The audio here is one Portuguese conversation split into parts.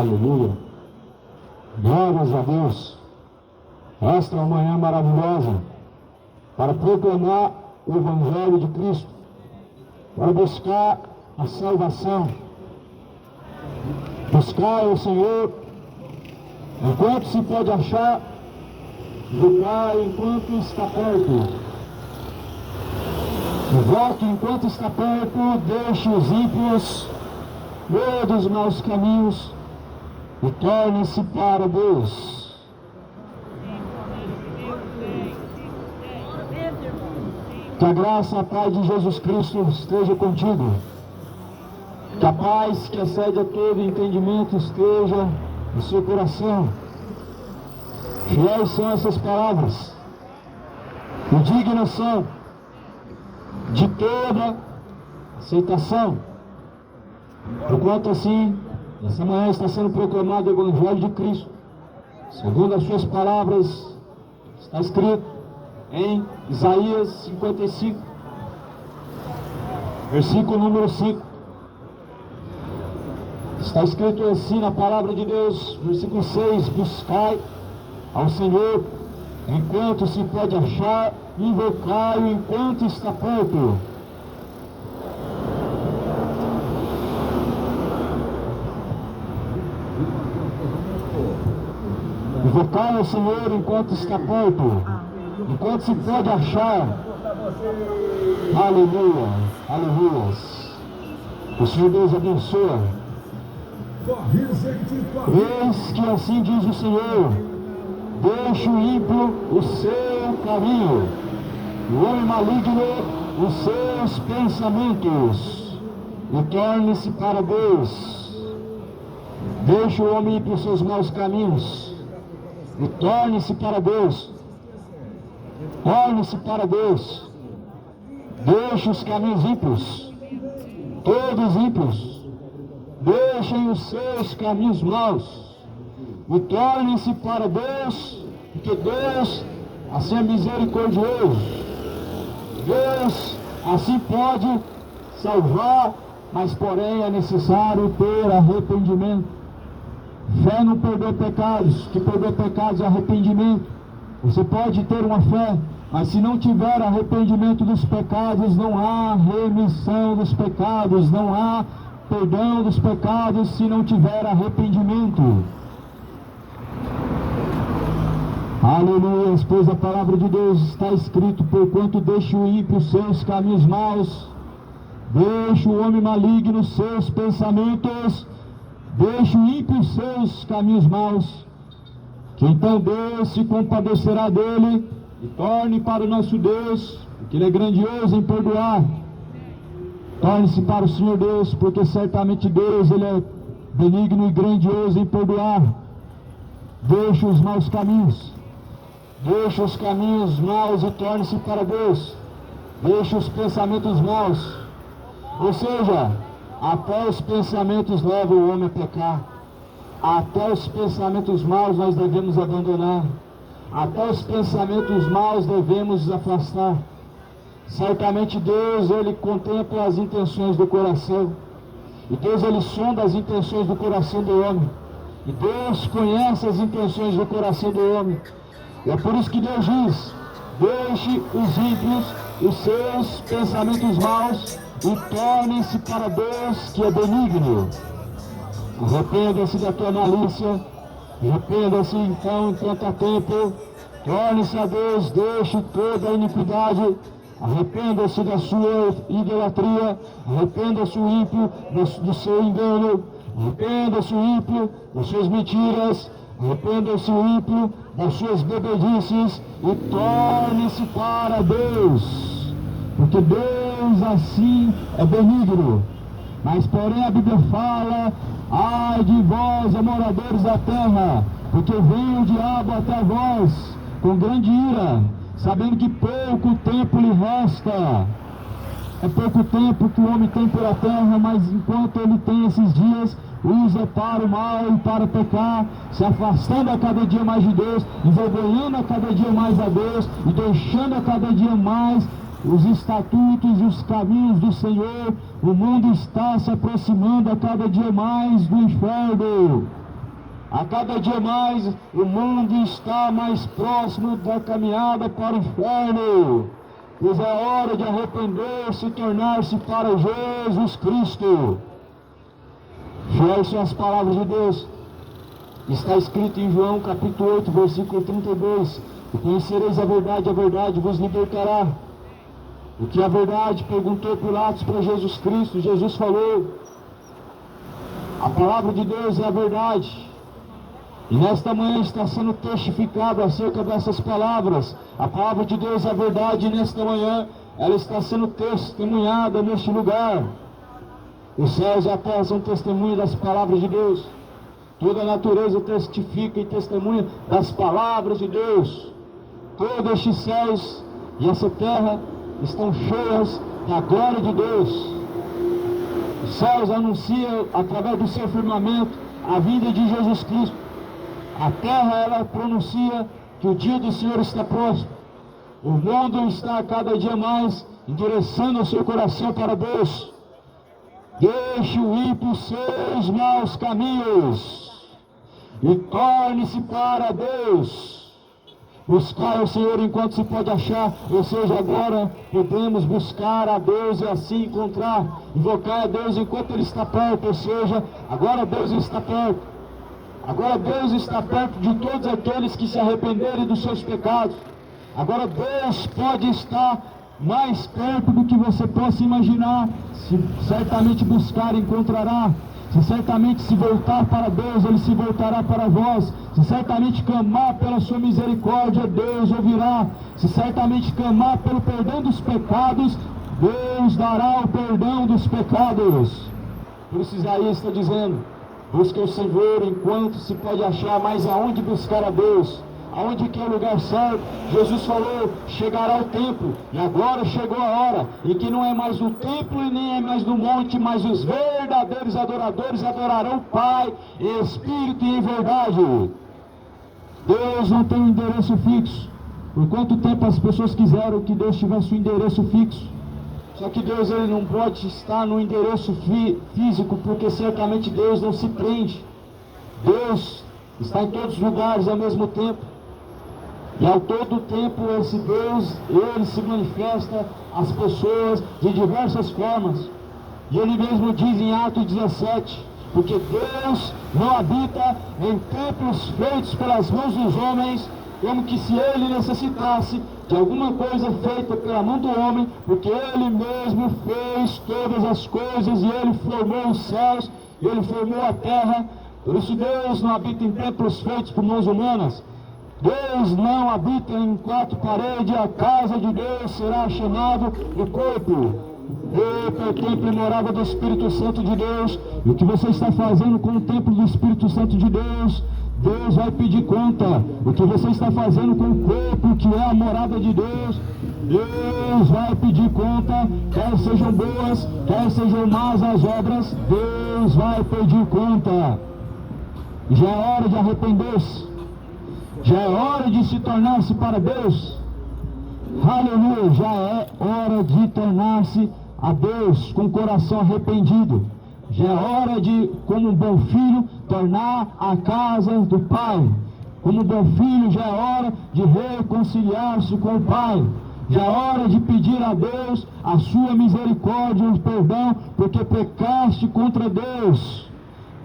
Aleluia. Glórias a Deus. Esta é uma manhã maravilhosa para proclamar o Evangelho de Cristo, para buscar a salvação, buscar o Senhor enquanto se pode achar, buscar enquanto está perto. Invoque enquanto está perto, deixe os ímpios, todos os maus caminhos e torne-se para Deus. Que a graça e a paz de Jesus Cristo esteja contigo. Que a paz que excede a todo entendimento esteja no seu coração. Fiéis são essas palavras, e dignas são de toda aceitação. Porquanto assim, essa manhã está sendo proclamado o Evangelho de Cristo, segundo as suas palavras, está escrito em Isaías 55, versículo número 5. Está escrito assim na palavra de Deus, versículo 6: buscai ao Senhor enquanto se pode achar, invocai-o enquanto está perto. Invocai ao Senhor enquanto está perto, enquanto se pode achar. Aleluia, aleluia. O Senhor Deus abençoa. Eis que assim diz o Senhor: deixe o ímpio o seu caminho, o homem maligno os seus pensamentos, e torne-se para Deus. Deixe o homem ímpio os seus maus caminhos, e torne-se para Deus. Torne-se para Deus. Deixe os caminhos ímpios, todos ímpios. Deixem os seus caminhos maus e tornem-se para Deus, porque Deus assim é misericordioso. Deus assim pode salvar, mas porém é necessário ter arrependimento. Fé não perdoa pecados, que perdoa pecados é arrependimento. Você pode ter uma fé, mas se não tiver arrependimento dos pecados, não há remissão dos pecados, não há perdão dos pecados se não tiver arrependimento. Aleluia, pois a palavra de Deus está escrito: porquanto deixe o ímpio seus caminhos maus, deixe o homem maligno seus pensamentos, deixe o ímpio seus caminhos maus, que então Deus se compadecerá dele e torne para o nosso Deus, porque Ele é grandioso em perdoar. Torne-se para o Senhor Deus, porque certamente Deus, Ele é benigno e grandioso em perdoar. Deixe os maus caminhos, deixe os caminhos maus e torne-se para Deus. Deixe os pensamentos maus, ou seja, até os pensamentos levam o homem a pecar. Até os pensamentos maus nós devemos abandonar. Até os pensamentos maus devemos afastar. Certamente Deus, Ele contempla as intenções do coração. E Deus, Ele sonda as intenções do coração do homem. E Deus conhece as intenções do coração do homem. E é por isso que Deus diz: deixe os ímpios os seus pensamentos maus e tornem-se para Deus, que é benigno. Arrependa-se da tua malícia. Arrependa-se então enquanto há tempo. Torne-se a Deus, deixe toda a iniquidade. Arrependa-se da sua idolatria. Arrependa-se o ímpio do seu engano. Arrependa-se o ímpio das suas mentiras. Arrependa-se o ímpio das suas bebedices e torne-se para Deus, porque Deus assim é benigno. Mas porém a Bíblia fala: ai de vós, moradores da terra, porque vem o diabo até vós com grande ira, sabendo que pouco tempo lhe resta. É pouco tempo que o homem tem pela terra, mas enquanto ele tem esses dias, usa para o mal e para pecar, se afastando a cada dia mais de Deus, envergonhando a cada dia mais a Deus e deixando a cada dia mais os estatutos e os caminhos do Senhor. O mundo está se aproximando a cada dia mais do inferno. A cada dia mais, o mundo está mais próximo da caminhada para o inferno, pois é hora de arrepender-se e tornar-se para Jesus Cristo. Fiéis são as palavras de Deus. Está escrito em João capítulo 8, versículo 32, e conhecereis a verdade vos libertará. O que é a verdade? Perguntou Pilatos para Jesus Cristo. Jesus falou: a palavra de Deus é a verdade. E nesta manhã está sendo testificado acerca dessas palavras. A palavra de Deus é a verdade, e nesta manhã ela está sendo testemunhada neste lugar. Os céus e a terra são testemunhas das palavras de Deus. Toda a natureza testifica e testemunha das palavras de Deus. Todos estes céus e essa terra estão cheias da glória de Deus. Os céus anunciam através do seu firmamento a vinda de Jesus Cristo. A terra, ela pronuncia que o dia do Senhor está próximo. O mundo está a cada dia mais endurecendo o seu coração para Deus. Deixe o ímpio seus maus caminhos e torne-se para Deus. Buscar o Senhor enquanto se pode achar, ou seja, agora podemos buscar a Deus e assim encontrar, invocar a Deus enquanto Ele está perto, ou seja, agora Deus está perto. Agora Deus está perto de todos aqueles que se arrependerem dos seus pecados. Agora Deus pode estar mais perto do que você possa imaginar. Se certamente buscar, encontrará. Se certamente se voltar para Deus, Ele se voltará para vós. Se certamente clamar pela sua misericórdia, Deus ouvirá. Se certamente clamar pelo perdão dos pecados, Deus dará o perdão dos pecados. Por isso Isaías está dizendo: busca o Senhor enquanto se pode achar. Mas aonde buscar a Deus? Aonde que é o lugar certo? Jesus falou: chegará o tempo, e agora chegou a hora, em que não é mais no templo e nem é mais no monte, mas os verdadeiros adoradores adorarão o Pai em espírito e em verdade. Deus não tem um endereço fixo. Por quanto tempo as pessoas quiseram que Deus tivesse um endereço fixo? Só que Deus, ele não pode estar no endereço físico, porque certamente Deus não se prende. Deus está em todos os lugares ao mesmo tempo. E ao todo tempo esse Deus, ele se manifesta às pessoas de diversas formas. E ele mesmo diz em Atos 17, porque Deus não habita em templos feitos pelas mãos dos homens, como que se ele necessitasse de alguma coisa feita pela mão do homem, porque ele mesmo fez todas as coisas, e ele formou os céus, e ele formou a terra. Por isso Deus não habita em templos feitos por mãos humanas. Deus não habita em quatro paredes. A casa de Deus será chamado o corpo. Eu, o templo e morada do Espírito Santo de Deus. E o que você está fazendo com o templo do Espírito Santo de Deus, Deus vai pedir conta. O que você está fazendo com o corpo, que é a morada de Deus, Deus vai pedir conta. Quer sejam boas, quer sejam más as obras, Deus vai pedir conta. Já é hora de arrepender-se. Já é hora de se tornar-se para Deus. Aleluia, já é hora de tornar-se a Deus com o coração arrependido. Já é hora de, como um bom filho, tornar a casa do Pai. Como um bom filho, já é hora de reconciliar-se com o Pai. Já é hora de pedir a Deus a sua misericórdia e o perdão, porque pecaste contra Deus.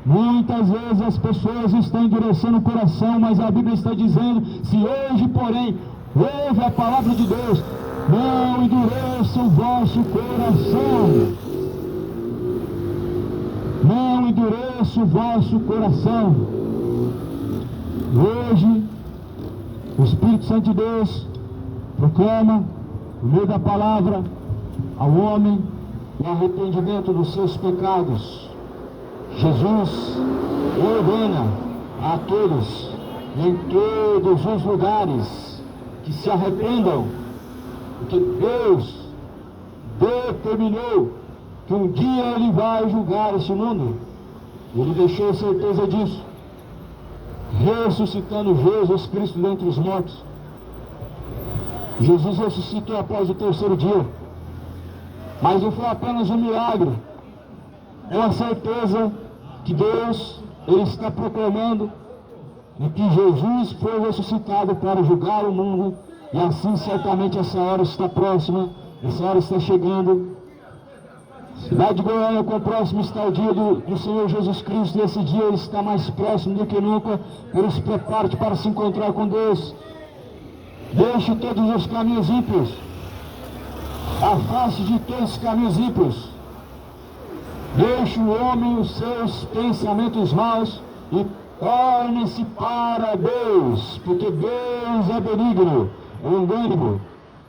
Muitas vezes as pessoas estão endurecendo o coração, mas a Bíblia está dizendo: se hoje, porém, ouve a palavra de Deus, não endureça o vosso coração. Não endureça o vosso coração. Hoje, o Espírito Santo de Deus proclama, no meio da palavra, ao homem o arrependimento dos seus pecados. Jesus ordena a todos, em todos os lugares, que se arrependam, porque Deus determinou que um dia Ele vai julgar este mundo. Ele deixou certeza disso, ressuscitando Jesus Cristo dentre os mortos. Jesus ressuscitou após o terceiro dia, mas não foi apenas um milagre, é uma certeza que Deus, Ele está proclamando em que Jesus foi ressuscitado para julgar o mundo, e assim certamente essa hora está próxima, essa hora está chegando. Cidade de Goiânia, quão próximo está o dia do Senhor Jesus Cristo, e esse dia ele está mais próximo do que nunca. Por isso, prepare-te para se encontrar com Deus. Deixe todos os caminhos ímpios, afaste de todos os caminhos ímpios. Deixe o homem os seus pensamentos maus e torne-se para Deus, porque Deus é benigno, longânimo.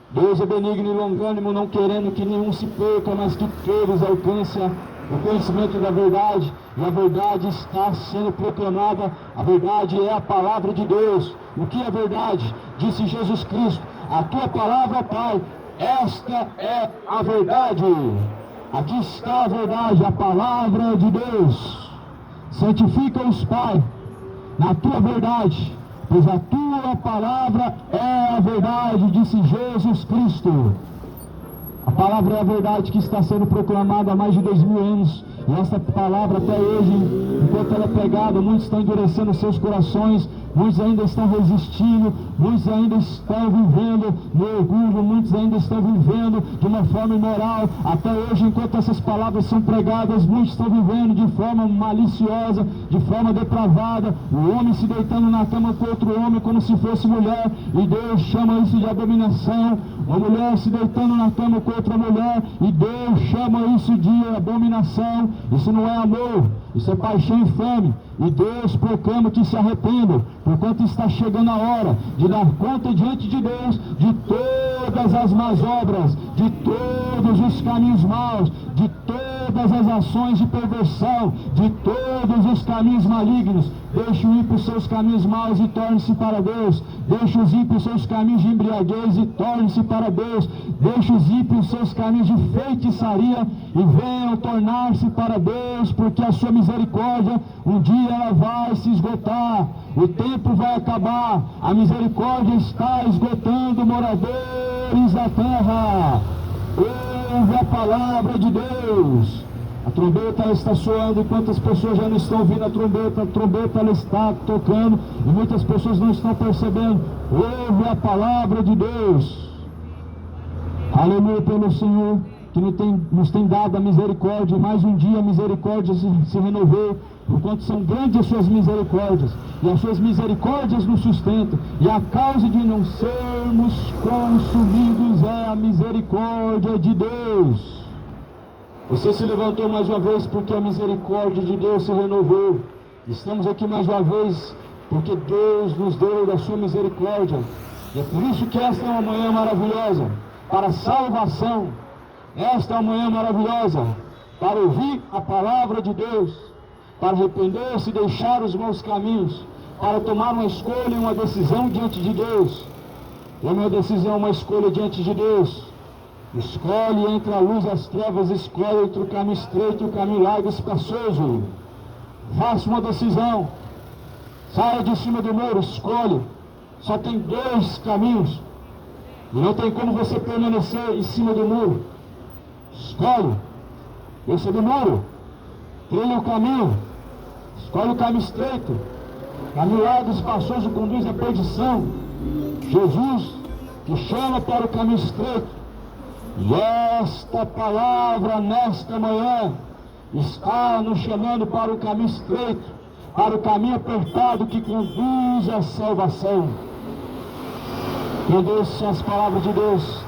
Deus é benigno e longânimo, não querendo que nenhum se perca, mas que todos alcancem o conhecimento da verdade. E a verdade está sendo proclamada. A verdade é a palavra de Deus. O que é verdade? Disse Jesus Cristo: a tua palavra, Pai, esta é a verdade. Aqui está a verdade, a palavra de Deus. Santifica-os, Pai, na tua verdade, pois a tua palavra é a verdade, disse Jesus Cristo. A palavra é a verdade que está sendo proclamada há mais de 2000 anos. E essa palavra até hoje, enquanto ela é pregada, muitos estão endurecendo seus corações, muitos ainda estão resistindo, muitos ainda estão vivendo no orgulho, muitos ainda estão vivendo de uma forma imoral. Até hoje, enquanto essas palavras são pregadas, muitos estão vivendo de forma maliciosa, de forma depravada, o homem se deitando na cama com outro homem como se fosse mulher, e Deus chama isso de abominação. Uma mulher se deitando na cama com outra mulher, e Deus chama isso de abominação. Isso não é amor, isso é paixão e fome. E Deus proclama que se arrependam, porquanto está chegando a hora de dar conta diante de Deus de todas as más obras, de todos os caminhos maus, de todas as ações de perversão, de todos os caminhos malignos. Deixe o ímpio seus caminhos maus e torne-se para Deus. Deixe os ímpios seus caminhos de embriaguez e torne-se para Deus. Deixe os ímpios seus caminhos de feitiçaria e venham tornar-se para Deus, porque a sua misericórdia, um dia ela vai se esgotar. O tempo vai acabar. A misericórdia está esgotando moradores da terra. Ouve a palavra de Deus. A trombeta está soando enquanto as pessoas já não estão ouvindo a trombeta ela está tocando e muitas pessoas não estão percebendo. Ouve a palavra de Deus. Aleluia pelo Senhor, que nos tem dado a misericórdia. Mais um dia a misericórdia se renovou, porquanto são grandes as suas misericórdias, e as suas misericórdias nos sustentam, e a causa de não sermos consumidos é a misericórdia de Deus. Você se levantou mais uma vez porque a misericórdia de Deus se renovou. Estamos aqui mais uma vez porque Deus nos deu da sua misericórdia. E é por isso que esta é uma manhã maravilhosa para a salvação. Esta é uma manhã maravilhosa para ouvir a palavra de Deus, para arrepender-se e deixar os maus caminhos, para tomar uma escolha e uma decisão diante de Deus. E uma decisão, uma escolha diante de Deus. Escolhe entre a luz e as trevas, escolhe entre o caminho estreito e o caminho largo e espaçoso. Faça uma decisão. Saia de cima do muro, escolhe. Só tem dois caminhos. E não tem como você permanecer em cima do muro. Escolhe. Desça do muro. Trilha o caminho. Escolhe o caminho estreito. Caminho largo e espaçoso conduz à perdição. Jesus te chama para o caminho estreito. E esta palavra nesta manhã está nos chamando para o caminho estreito, para o caminho apertado que conduz à salvação. Deus são as palavras de Deus,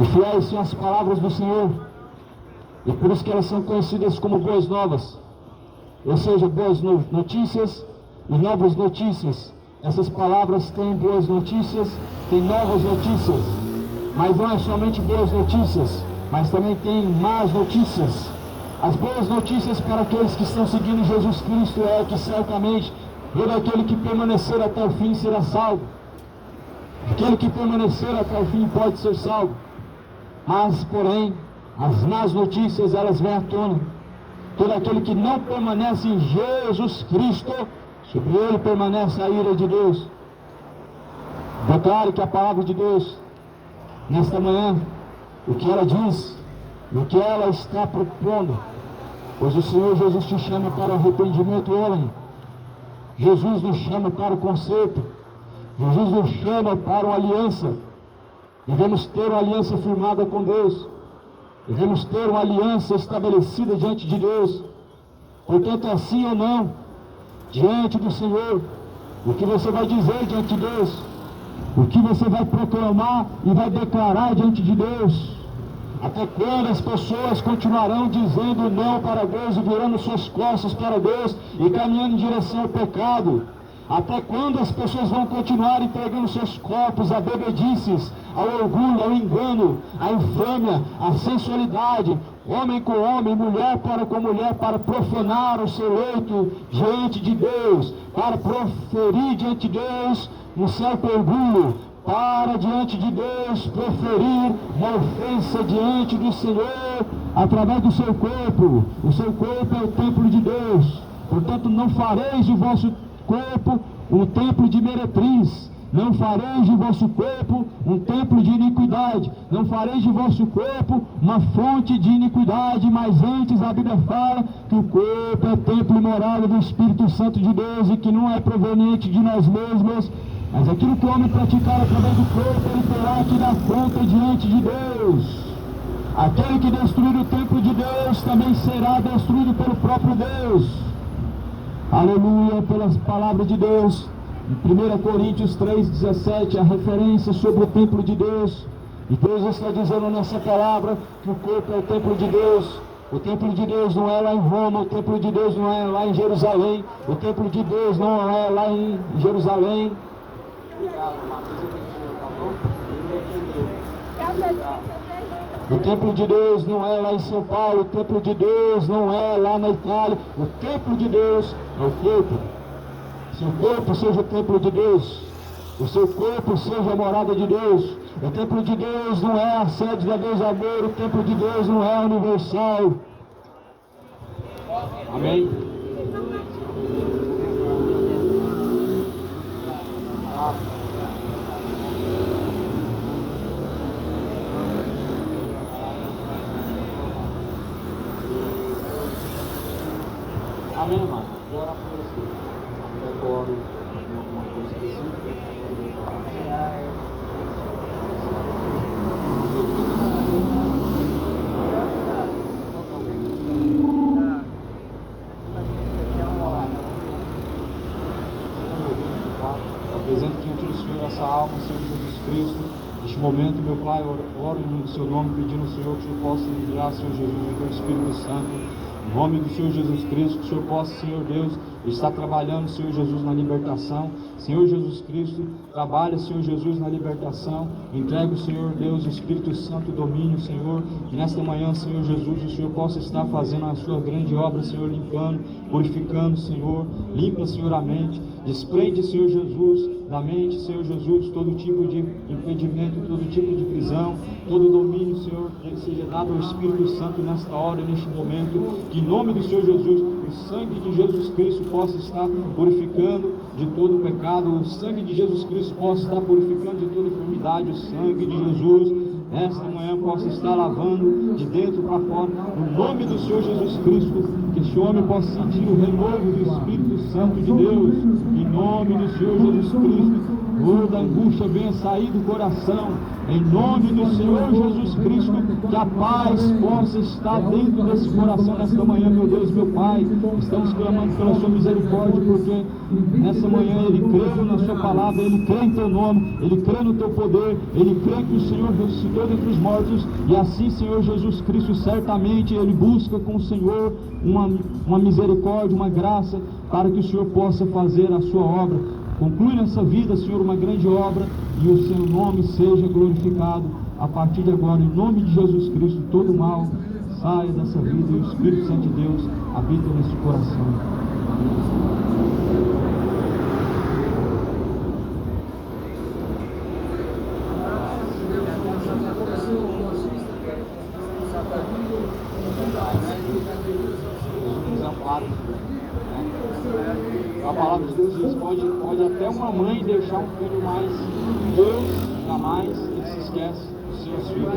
e fiéis são as palavras do Senhor, e por isso que elas são conhecidas como boas novas, ou seja, boas notícias e novas notícias. Essas palavras têm boas notícias, têm novas notícias. Mas não é somente boas notícias, mas também tem más notícias. As boas notícias para aqueles que estão seguindo Jesus Cristo é que certamente todo aquele que permanecer até o fim será salvo. Aquele que permanecer até o fim pode ser salvo. Mas, porém, as más notícias elas vêm à tona. Todo aquele que não permanece em Jesus Cristo, sobre ele permanece a ira de Deus. Declare que a palavra de Deus nesta manhã, o que ela diz, o que ela está propondo, pois o Senhor Jesus te chama para arrependimento, homem. Jesus nos chama para o conserto. Jesus nos chama para uma aliança. Devemos ter uma aliança firmada com Deus. Devemos ter uma aliança estabelecida diante de Deus. Portanto, assim ou não, diante do Senhor, o que você vai dizer diante de Deus, o que você vai proclamar e vai declarar diante de Deus. Até quando as pessoas continuarão dizendo não para Deus e virando suas costas para Deus e caminhando em direção ao pecado? Até quando as pessoas vão continuar entregando seus corpos a bebedices, ao orgulho, ao engano, à infâmia, à sensualidade, homem com homem, mulher para com mulher, para profanar o seu leito diante de Deus, para proferir diante de Deus um certo orgulho, para diante de Deus proferir uma ofensa diante do Senhor através do seu corpo? O seu corpo é o templo de Deus. Portanto, não fareis de vosso corpo um templo de meretriz, não fareis de vosso corpo um templo de iniquidade, não fareis de vosso corpo uma fonte de iniquidade, mas antes a Bíblia fala que o corpo é templo e morada do Espírito Santo de Deus e que não é proveniente de nós mesmos, mas aquilo que o homem praticar através do corpo, ele terá que dar conta diante de Deus. Aquele que destruir o templo de Deus também será destruído pelo próprio Deus. Aleluia, pelas palavras de Deus. Em 1 Coríntios 3,17, a referência sobre o templo de Deus. E Deus está dizendo nessa palavra que o corpo é o templo de Deus. O templo de Deus não é lá em Roma, o templo de Deus não é lá em Jerusalém, o templo de Deus não é lá em Jerusalém. O templo de Deus não é lá em São Paulo, o templo de Deus não é lá na Itália, o templo de Deus é o corpo. Seu corpo seja o templo de Deus, o seu corpo seja a morada de Deus. O templo de Deus não é a sede da Deus Amor, o templo de Deus não é universal. Amém? Amém, irmão? Vou orar por você. Agora, alguma coisa específica. Apresento diante do Senhor essa alma, Senhor Jesus Cristo. Neste momento, meu Pai, oro no seu nome, pedindo ao Senhor que o Senhor possa enviar, Senhor Jesus, o teu Espírito Santo. Em nome do Senhor Jesus Cristo, que o Senhor possa, Senhor Deus, estar trabalhando, Senhor Jesus, na libertação. Senhor Jesus Cristo, trabalha, Senhor Jesus, na libertação. Entrega o Senhor Deus, o Espírito Santo, o domínio, Senhor. E nesta manhã, Senhor Jesus, o Senhor possa estar fazendo a sua grande obra, Senhor, limpando, purificando, Senhor. Limpa, Senhor, a mente. Desprende, Senhor Jesus, da mente, Senhor Jesus, todo tipo de impedimento, todo tipo de prisão, todo domínio, Senhor, que seja dado ao Espírito Santo nesta hora, neste momento, que em nome do Senhor Jesus, o sangue de Jesus Cristo possa estar purificando de todo pecado, o sangue de Jesus Cristo possa estar purificando de toda enfermidade, o sangue de Jesus esta manhã possa estar lavando de dentro para fora, no nome do Senhor Jesus Cristo, que este homem possa sentir o renovo do Espírito Santo de Deus, em nome do Senhor Jesus Cristo. Toda angústia venha sair do coração, em nome do Senhor Jesus Cristo, que a paz possa estar dentro desse coração nesta manhã, meu Deus, meu Pai. Estamos clamando pela sua misericórdia, porque nessa manhã ele crê na sua palavra, ele crê em teu nome, ele crê no teu poder, ele crê que o Senhor ressuscitou dentre os mortos, e assim, Senhor Jesus Cristo, certamente ele busca com o Senhor uma misericórdia, uma graça, para que o Senhor possa fazer a sua obra. Conclui nessa vida, Senhor, uma grande obra, e o seu nome seja glorificado a partir de agora, em nome de Jesus Cristo. Todo mal saia dessa vida e o Espírito Santo de Deus habita neste coração. A palavra de Deus diz, pode até uma mãe deixar um filho, mas Deus jamais se esquece dos seus filhos.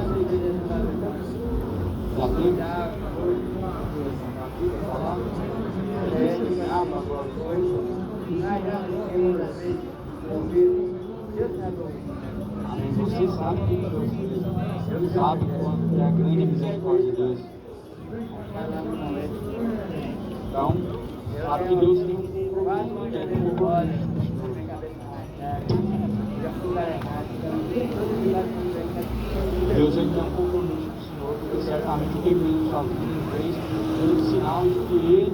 Já teve? Você sabe que Deus sabe quanto é a grande misericórdia de Deus. Então, sabe que Deus tem um compromisso, que é Deus ele tem um compromisso com o Senhor, porque certamente o que ele fez na sua vida fez um sinal de que ele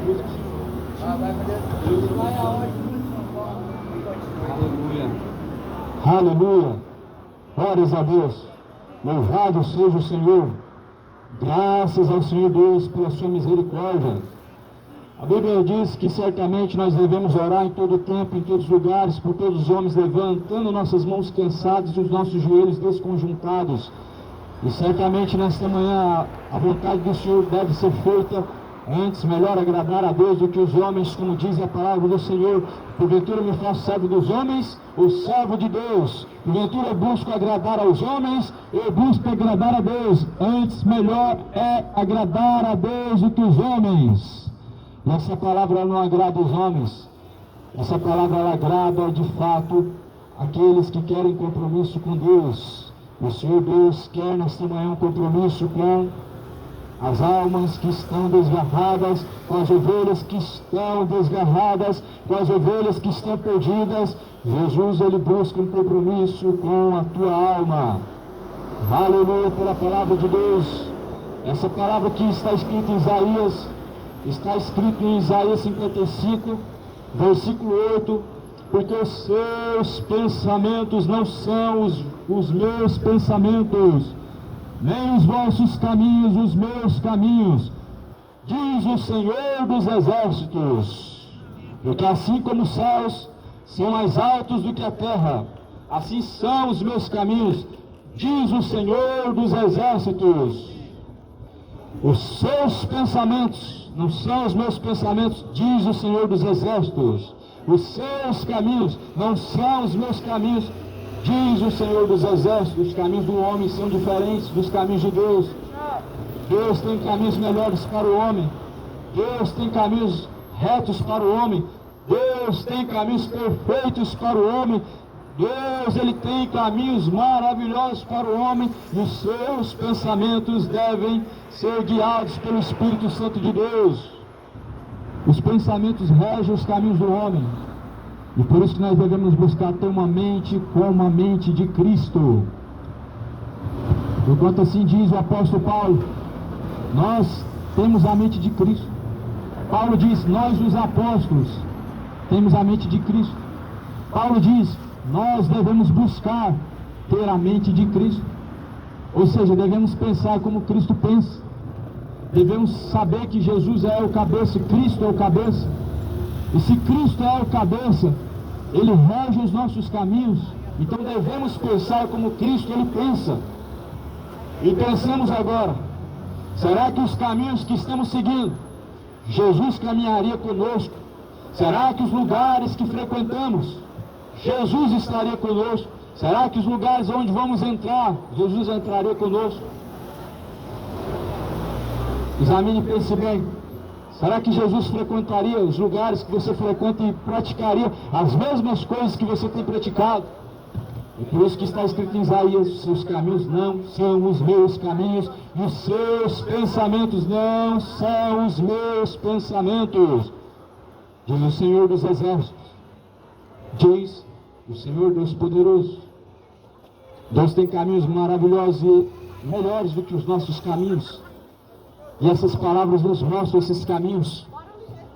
busca o Senhor. Deus vai aonde? Aleluia. Aleluia. Glórias a Deus. Louvado seja o Senhor. Graças ao Senhor Deus pela sua misericórdia. A Bíblia diz que certamente nós devemos orar em todo tempo, em todos os lugares, por todos os homens, levantando nossas mãos cansadas e os nossos joelhos desconjuntados. E certamente nesta manhã a vontade do Senhor deve ser feita. Antes, melhor agradar a Deus do que os homens, como diz a palavra do Senhor. Porventura me faço servo dos homens, ou servo de Deus. Porventura eu busco agradar aos homens, eu busco agradar a Deus. Antes, melhor é agradar a Deus do que os homens. E essa palavra não agrada os homens. Essa palavra ela agrada, de fato, aqueles que querem compromisso com Deus. O Senhor Deus quer nesta manhã um compromisso com as almas que estão desgarradas, com as ovelhas que estão desgarradas, com as ovelhas que estão perdidas. Jesus, ele busca um compromisso com a tua alma. Aleluia pela palavra de Deus. Essa palavra que está escrita em Isaías, está escrito em Isaías 55, versículo 8, porque os seus pensamentos não são os meus pensamentos, nem os vossos caminhos, os meus caminhos, diz o Senhor dos Exércitos. Porque assim como os céus são mais altos do que a terra, assim são os meus caminhos, diz o Senhor dos Exércitos. Os seus pensamentos não são os meus pensamentos, diz o Senhor dos Exércitos. Os seus caminhos não são os meus caminhos, diz o Senhor dos Exércitos. Os caminhos do homem são diferentes dos caminhos de Deus. Deus tem caminhos melhores para o homem. Deus tem caminhos retos para o homem. Deus tem caminhos perfeitos para o homem. Deus, ele tem caminhos maravilhosos para o homem. E os seus pensamentos devem ser guiados pelo Espírito Santo de Deus. Os pensamentos regem os caminhos do homem. E por isso que nós devemos buscar ter uma mente como a mente de Cristo. Enquanto assim diz o apóstolo Paulo, nós temos a mente de Cristo. Paulo diz, nós os apóstolos temos a mente de Cristo. Paulo diz, nós devemos buscar ter a mente de Cristo. Ou seja, devemos pensar como Cristo pensa. Devemos saber que Jesus é o cabeça, Cristo é o cabeça. E se Cristo é o cabeça, ele rege os nossos caminhos. Então devemos pensar como Cristo ele pensa. E pensamos agora, será que os caminhos que estamos seguindo, Jesus caminharia conosco? Será que os lugares que frequentamos, Jesus estaria conosco? Será que os lugares onde vamos entrar, Jesus entraria conosco? Examine e pense bem. Será que Jesus frequentaria os lugares que você frequenta e praticaria as mesmas coisas que você tem praticado? E por isso que está escrito em Isaías, os seus caminhos não são os meus caminhos, e os seus pensamentos não são os meus pensamentos, diz o Senhor dos Exércitos, diz o Senhor Deus poderoso. Deus tem caminhos maravilhosos e melhores do que os nossos caminhos. E essas palavras nos mostram esses caminhos.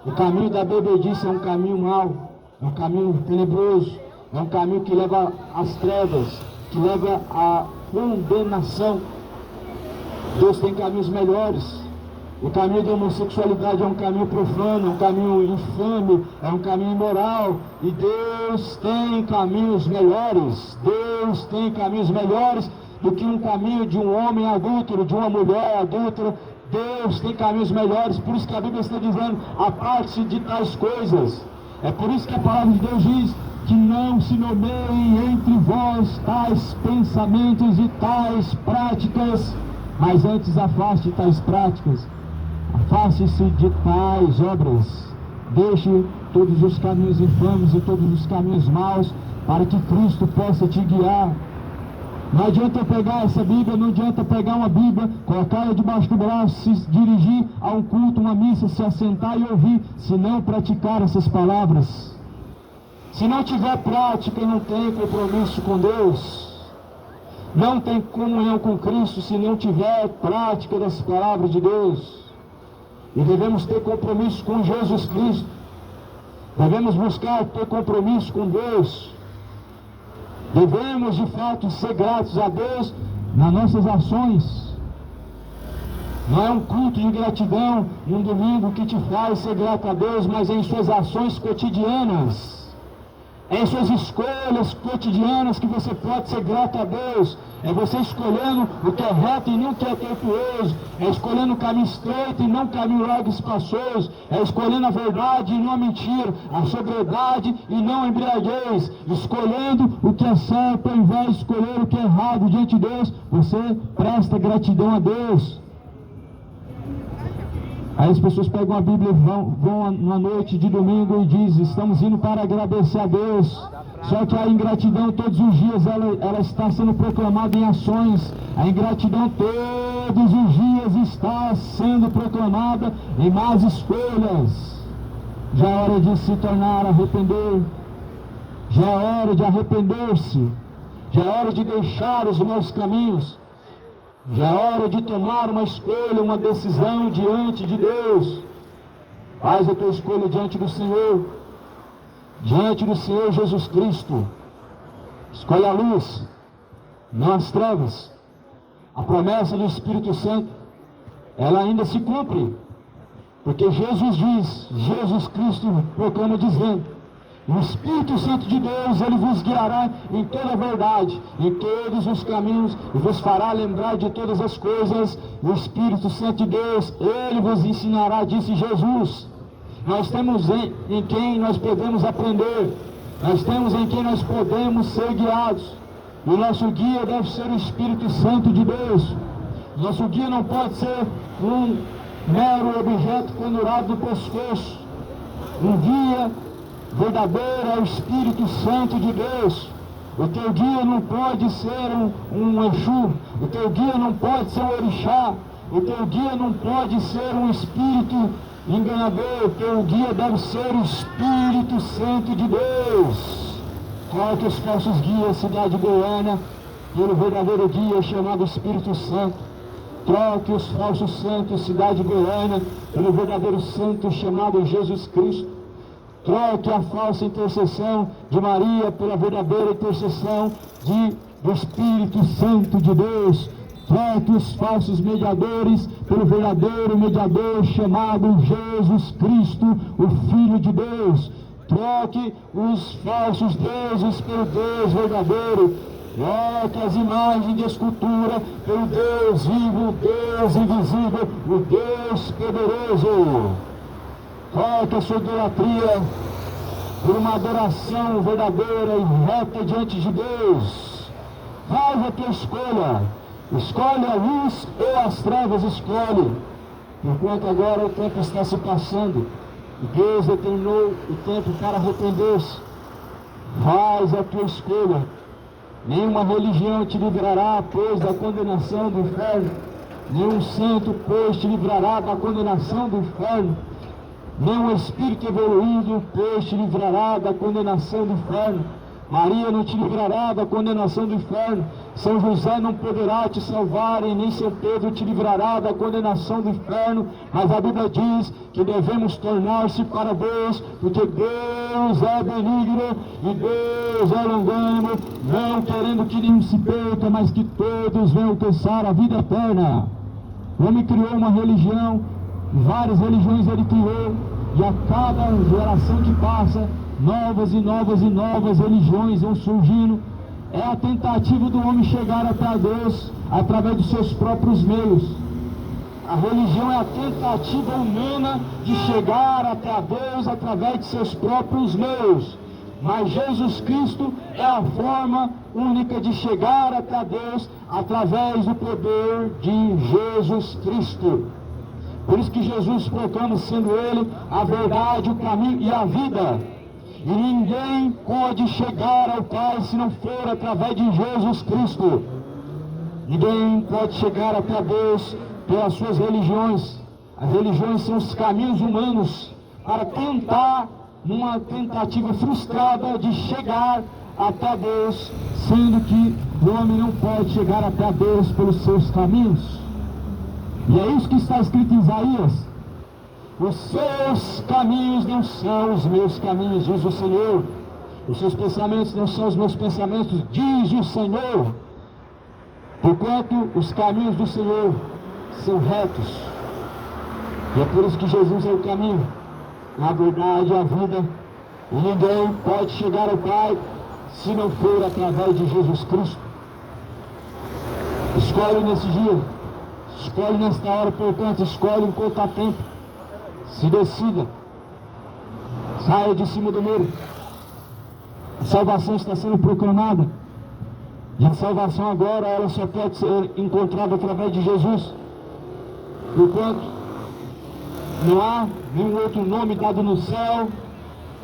O caminho da bebedice é um caminho mau, é um caminho tenebroso, é um caminho que leva às trevas, que leva à condenação. Deus tem caminhos melhores. O caminho da homossexualidade é um caminho profano, é um caminho infame, é um caminho imoral. E Deus tem caminhos melhores. Deus tem caminhos melhores do que um caminho de um homem adúltero, de uma mulher adúltera. Deus tem caminhos melhores, por isso que a Bíblia está dizendo, aparte-se de tais coisas. É por isso que a palavra de Deus diz que não se nomeiem entre vós tais pensamentos e tais práticas, mas antes afaste tais práticas, afaste-se de tais obras. Deixe todos os caminhos infames e todos os caminhos maus, para que Cristo possa te guiar. Não adianta pegar essa Bíblia, não adianta pegar uma Bíblia, colocar ela debaixo do braço, se dirigir a um culto, uma missa, se assentar e ouvir, se não praticar essas palavras. Se não tiver prática, não tem compromisso com Deus. Não tem comunhão com Cristo se não tiver prática das palavras de Deus. E devemos ter compromisso com Jesus Cristo. Devemos buscar ter compromisso com Deus. Devemos de fato ser gratos a Deus nas nossas ações. Não é um culto de gratidão num domingo que te faz ser grato a Deus, mas é em suas ações cotidianas. É em suas escolhas cotidianas que você pode ser grato a Deus. É você escolhendo o que é reto e não o que é tortuoso. É escolhendo o caminho estreito e não o caminho largo e espaçoso. É escolhendo a verdade e não a mentira. A sobriedade e não a embriaguez. Escolhendo o que é certo ao invés de escolher o que é errado diante de Deus. Você presta gratidão a Deus. Aí as pessoas pegam a Bíblia e vão na noite de domingo e dizem: estamos indo para agradecer a Deus. Só que a ingratidão todos os dias ela está sendo proclamada em ações. A ingratidão todos os dias está sendo proclamada em más escolhas. Já é hora de se tornar arrepender. Já é hora de arrepender-se. Já é hora de deixar os maus caminhos. Já é hora de tomar uma escolha, uma decisão diante de Deus. Faz a tua escolha diante do Senhor. Diante do Senhor Jesus Cristo. Escolhe a luz, não as trevas. A promessa do Espírito Santo, ela ainda se cumpre. Porque Jesus diz, Jesus Cristo proclama dizendo: o Espírito Santo de Deus, Ele vos guiará em toda a verdade, em todos os caminhos, e vos fará lembrar de todas as coisas. O Espírito Santo de Deus, Ele vos ensinará, disse Jesus. Nós temos em quem nós podemos aprender, nós temos em quem nós podemos ser guiados. O nosso guia deve ser o Espírito Santo de Deus. Nosso guia não pode ser um mero objeto pendurado no pescoço. Um guia verdadeiro é o Espírito Santo de Deus. O teu guia não pode ser um Exu. O teu guia não pode ser um orixá. O teu guia não pode ser um espírito enganador. O teu guia deve ser o Espírito Santo de Deus. Coloque os falsos guias, cidade goiana, pelo verdadeiro guia chamado Espírito Santo. Troque os falsos santos, cidade goiana, pelo verdadeiro santo chamado Jesus Cristo. Troque a falsa intercessão de Maria pela verdadeira intercessão do Espírito Santo de Deus. Troque os falsos mediadores pelo verdadeiro mediador chamado Jesus Cristo, o Filho de Deus. Troque os falsos deuses pelo Deus verdadeiro. Troque as imagens de escultura pelo Deus vivo, o Deus invisível, o Deus poderoso. Troque a sua idolatria por uma adoração verdadeira e reta diante de Deus. Faz a tua escolha. Escolhe a luz ou as trevas, escolhe. Enquanto agora o tempo está se passando, e Deus determinou o tempo para arrepender-se. Faz a tua escolha. Nenhuma religião te livrará, pois, da condenação do inferno. Nenhum santo, pois, te livrará da condenação do inferno. Nenhum espírito evoluído, pois, te livrará da condenação do inferno. Maria não te livrará da condenação do inferno. São José não poderá te salvar, e nem São Pedro te livrará da condenação do inferno. Mas a Bíblia diz que devemos tornar-se para Deus, porque Deus é benigno e Deus é longânimo, não querendo que nenhum se perca, mas que todos venham alcançar a vida eterna. O homem criou uma religião, várias religiões ele criou, e a cada geração que passa, novas e novas e novas religiões vão surgindo. É a tentativa do homem chegar até Deus através dos seus próprios meios. A religião é a tentativa humana de chegar até Deus através de seus próprios meios. Mas Jesus Cristo é a forma única de chegar até Deus através do poder de Jesus Cristo. Por isso que Jesus proclama, sendo Ele a verdade, o caminho e a vida. E ninguém pode chegar ao Pai se não for através de Jesus Cristo. Ninguém pode chegar até Deus pelas suas religiões. As religiões são os caminhos humanos para tentar, numa tentativa frustrada de chegar até Deus, sendo que o homem não pode chegar até Deus pelos seus caminhos. E é isso que está escrito em Isaías: os seus caminhos não são os meus caminhos, diz o Senhor. Os seus pensamentos não são os meus pensamentos, diz o Senhor. Porquanto os caminhos do Senhor são retos. E é por isso que Jesus é o caminho, a verdade e a vida. E ninguém pode chegar ao Pai se não for através de Jesus Cristo. Escolhe nesse dia, escolhe nesta hora, portanto, escolhe enquanto há tempo. Se decida, saia de cima do muro. A salvação está sendo proclamada. E a salvação agora, ela só pode ser encontrada através de Jesus. Porquanto não há nenhum outro nome dado no céu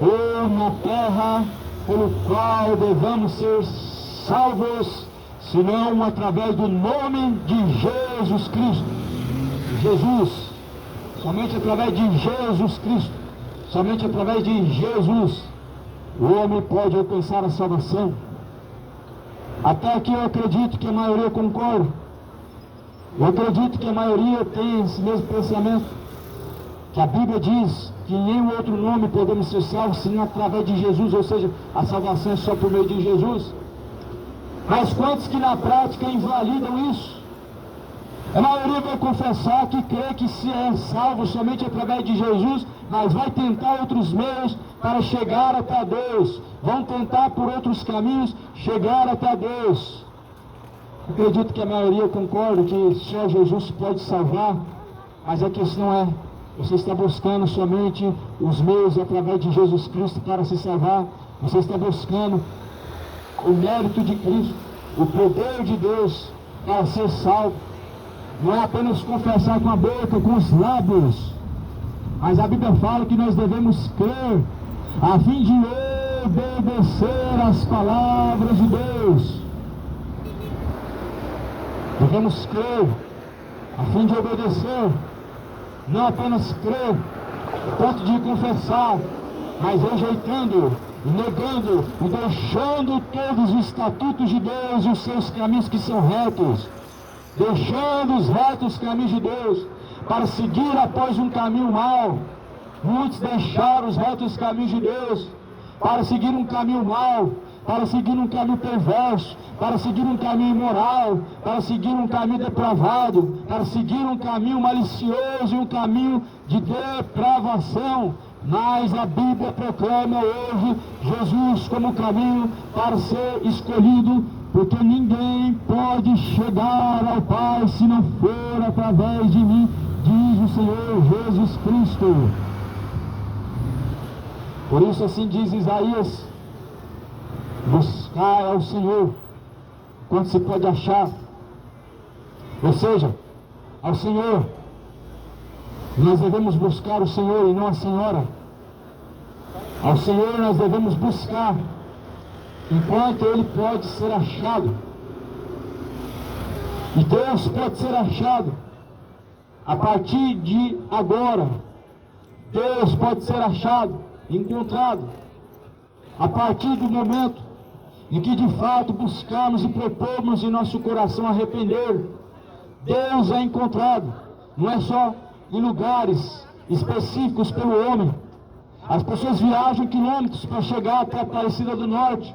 ou na terra pelo qual devamos ser salvos, senão através do nome de Jesus Cristo. Jesus, somente através de Jesus Cristo, somente através de Jesus, o homem pode alcançar a salvação. Até aqui eu acredito que a maioria concorda. Eu acredito que a maioria tem esse mesmo pensamento, que a Bíblia diz que em nenhum outro nome podemos ser salvos, senão através de Jesus, ou seja, a salvação é só por meio de Jesus. Mas quantos que na prática invalidam isso? A maioria vai confessar que crê que se é salvo somente através de Jesus, mas vai tentar outros meios para chegar até Deus. Vão tentar por outros caminhos chegar até Deus. Acredito que a maioria concorda que só Jesus pode salvar, mas a questão é: você está buscando somente os meios através de Jesus Cristo para se salvar? Você está buscando o mérito de Cristo, o poder de Deus para ser salvo? Não é apenas confessar com a boca, com os lábios, mas a Bíblia fala que nós devemos crer, a fim de obedecer às palavras de Deus. Devemos crer, a fim de obedecer, não apenas crer, ponto de confessar, mas rejeitando, negando e deixando todos os estatutos de Deus e os seus caminhos que são retos, deixando os retos caminhos de Deus para seguir após um caminho mau. Muitos deixaram os retos caminhos de Deus para seguir um caminho mau, para seguir um caminho perverso, para seguir um caminho imoral, para seguir um caminho depravado, para seguir um caminho malicioso e um caminho de depravação. Mas a Bíblia proclama hoje Jesus como caminho para ser escolhido, porque ninguém pode chegar ao Pai se não for através de mim, diz o Senhor Jesus Cristo. Por isso assim diz Isaías: buscar ao Senhor quando se pode achar. Ou seja, ao Senhor. Nós devemos buscar o Senhor e não a senhora. Ao Senhor nós devemos buscar enquanto Ele pode ser achado. E Deus pode ser achado a partir de agora. Deus pode ser achado, encontrado, a partir do momento em que de fato buscarmos e propomos em nosso coração arrepender. Deus é encontrado, não é só em lugares específicos pelo homem. As pessoas viajam quilômetros para chegar até a Aparecida do Norte,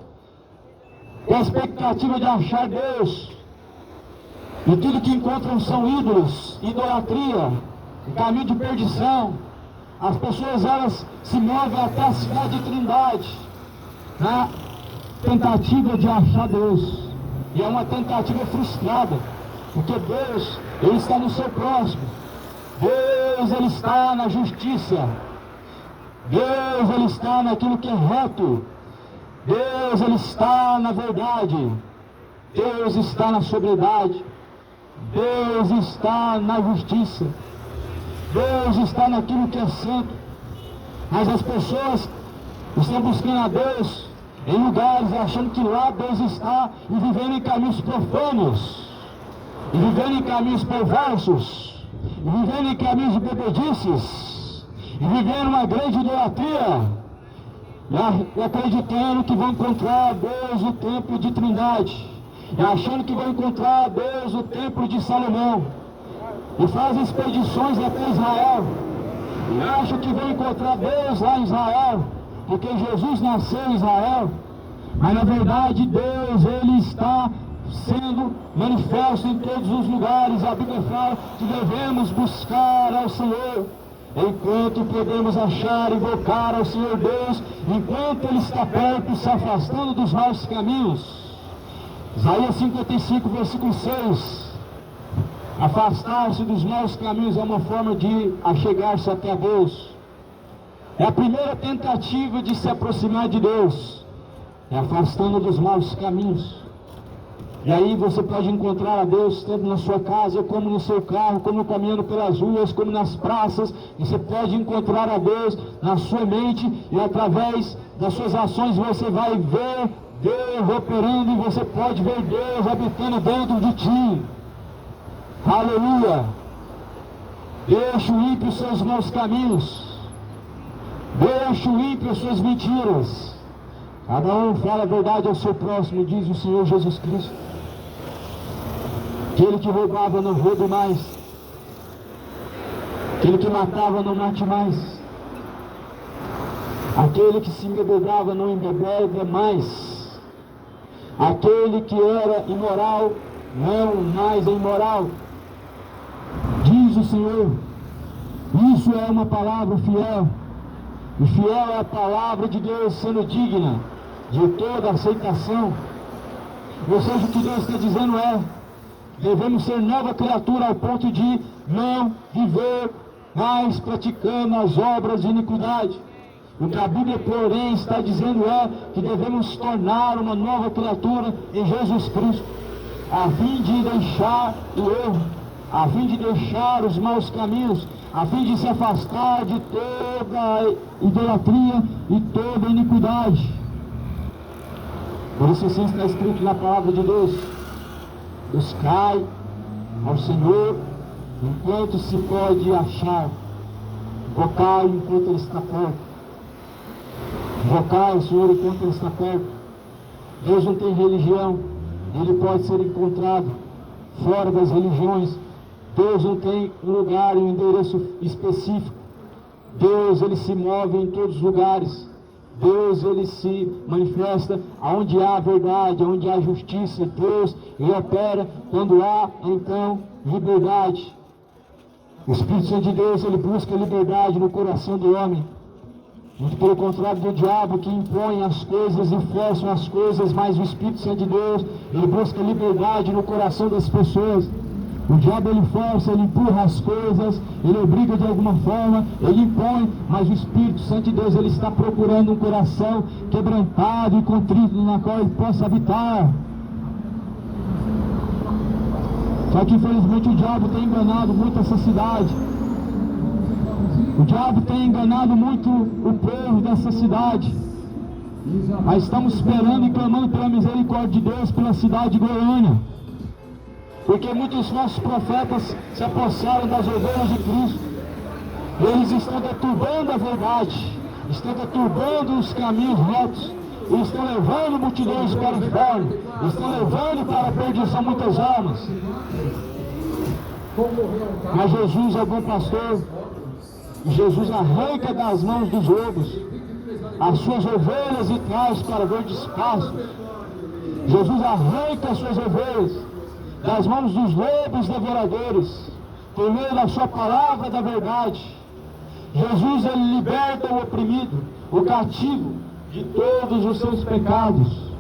com a expectativa de achar Deus, e tudo que encontram são ídolos, idolatria, caminho de perdição. As pessoas, elas se movem até a cidade de Trindade na tentativa de achar Deus, e é uma tentativa frustrada, porque Deus, Ele está no seu próximo. Deus, Ele está na justiça. Deus, Ele está naquilo que é reto. Deus, Ele está na verdade. Deus está na sobriedade. Deus está na justiça. Deus está naquilo que é santo. Mas as pessoas estão buscando a Deus em lugares, achando que lá Deus está, e vivendo em caminhos profanos, e vivendo em caminhos perversos, e vivendo em caminhos de bebedices, e vivendo uma grande idolatria, e acreditando que vão encontrar Deus no templo de Trindade, e achando que vão encontrar Deus no templo de Salomão, e fazem expedições até Israel, e acham que vão encontrar Deus lá em Israel, porque Jesus nasceu em Israel. Mas na verdade Deus, Ele está sendo manifesto em todos os lugares. A Bíblia fala que devemos buscar ao Senhor enquanto podemos achar, invocar ao Senhor Deus, enquanto Ele está perto, se afastando dos nossos caminhos. Isaías 55, versículo 6. Afastar-se dos maus caminhos é uma forma de achegar-se até Deus. É a primeira tentativa de se aproximar de Deus, é afastando dos maus caminhos. E aí você pode encontrar a Deus tanto na sua casa, como no seu carro, como caminhando pelas ruas, como nas praças. Você pode encontrar a Deus na sua mente, e através das suas ações você vai ver Deus operando, e você pode ver Deus habitando dentro de ti. Aleluia! Deixa o ímpio seus maus caminhos, deixa o ímpio suas mentiras. Cada um fala a verdade ao seu próximo, diz o Senhor Jesus Cristo. Aquele que roubava não roube mais, aquele que matava não mate mais, aquele que se embebedava não embebeda mais, aquele que era imoral não mais é imoral, diz o Senhor. Isso é uma palavra fiel, e fiel é a palavra de Deus, sendo digna de toda aceitação. Ou seja, o que Deus está dizendo é: devemos ser nova criatura ao ponto de não viver mais praticando as obras de iniquidade. O que a Bíblia, porém, está dizendo é que devemos tornar uma nova criatura em Jesus Cristo, a fim de deixar o erro, a fim de deixar os maus caminhos, a fim de se afastar de toda idolatria e toda iniquidade. Por isso assim está escrito na palavra de Deus: buscai ao Senhor enquanto se pode achar, invocai enquanto Ele está perto, invocai o Senhor enquanto Ele está perto. Deus não tem religião, Ele pode ser encontrado fora das religiões. Deus não tem um lugar, um endereço específico. Deus, Ele se move em todos os lugares. Deus, Ele se manifesta aonde há verdade, aonde há justiça. Deus, Ele opera quando há, então, liberdade. O Espírito Santo de Deus, Ele busca liberdade no coração do homem. Muito pelo contrário do diabo, que impõe as coisas e força as coisas, mas o Espírito Santo de Deus, Ele busca liberdade no coração das pessoas. O diabo, ele força, ele empurra as coisas, ele obriga de alguma forma, ele impõe, mas o Espírito Santo de Deus, ele está procurando um coração quebrantado e contrito, na qual ele possa habitar. Só que infelizmente o diabo tem enganado muito essa cidade. O diabo tem enganado muito o povo dessa cidade. Mas estamos esperando e clamando pela misericórdia de Deus pela cidade de Goiânia. Porque muitos nossos profetas se apossaram das ovelhas de Cristo. Eles estão deturbando a verdade, estão deturbando os caminhos retos, e estão levando multidões para o inferno, estão levando para a perdição muitas almas. Mas Jesus é o bom pastor, e Jesus arranca das mãos dos lobos as suas ovelhas e traz para verdes pastos. Jesus arranca as suas ovelhas das mãos dos lobos devoradores, por meio da sua palavra da verdade. Jesus, Ele liberta o oprimido, o cativo, de todos os seus pecados.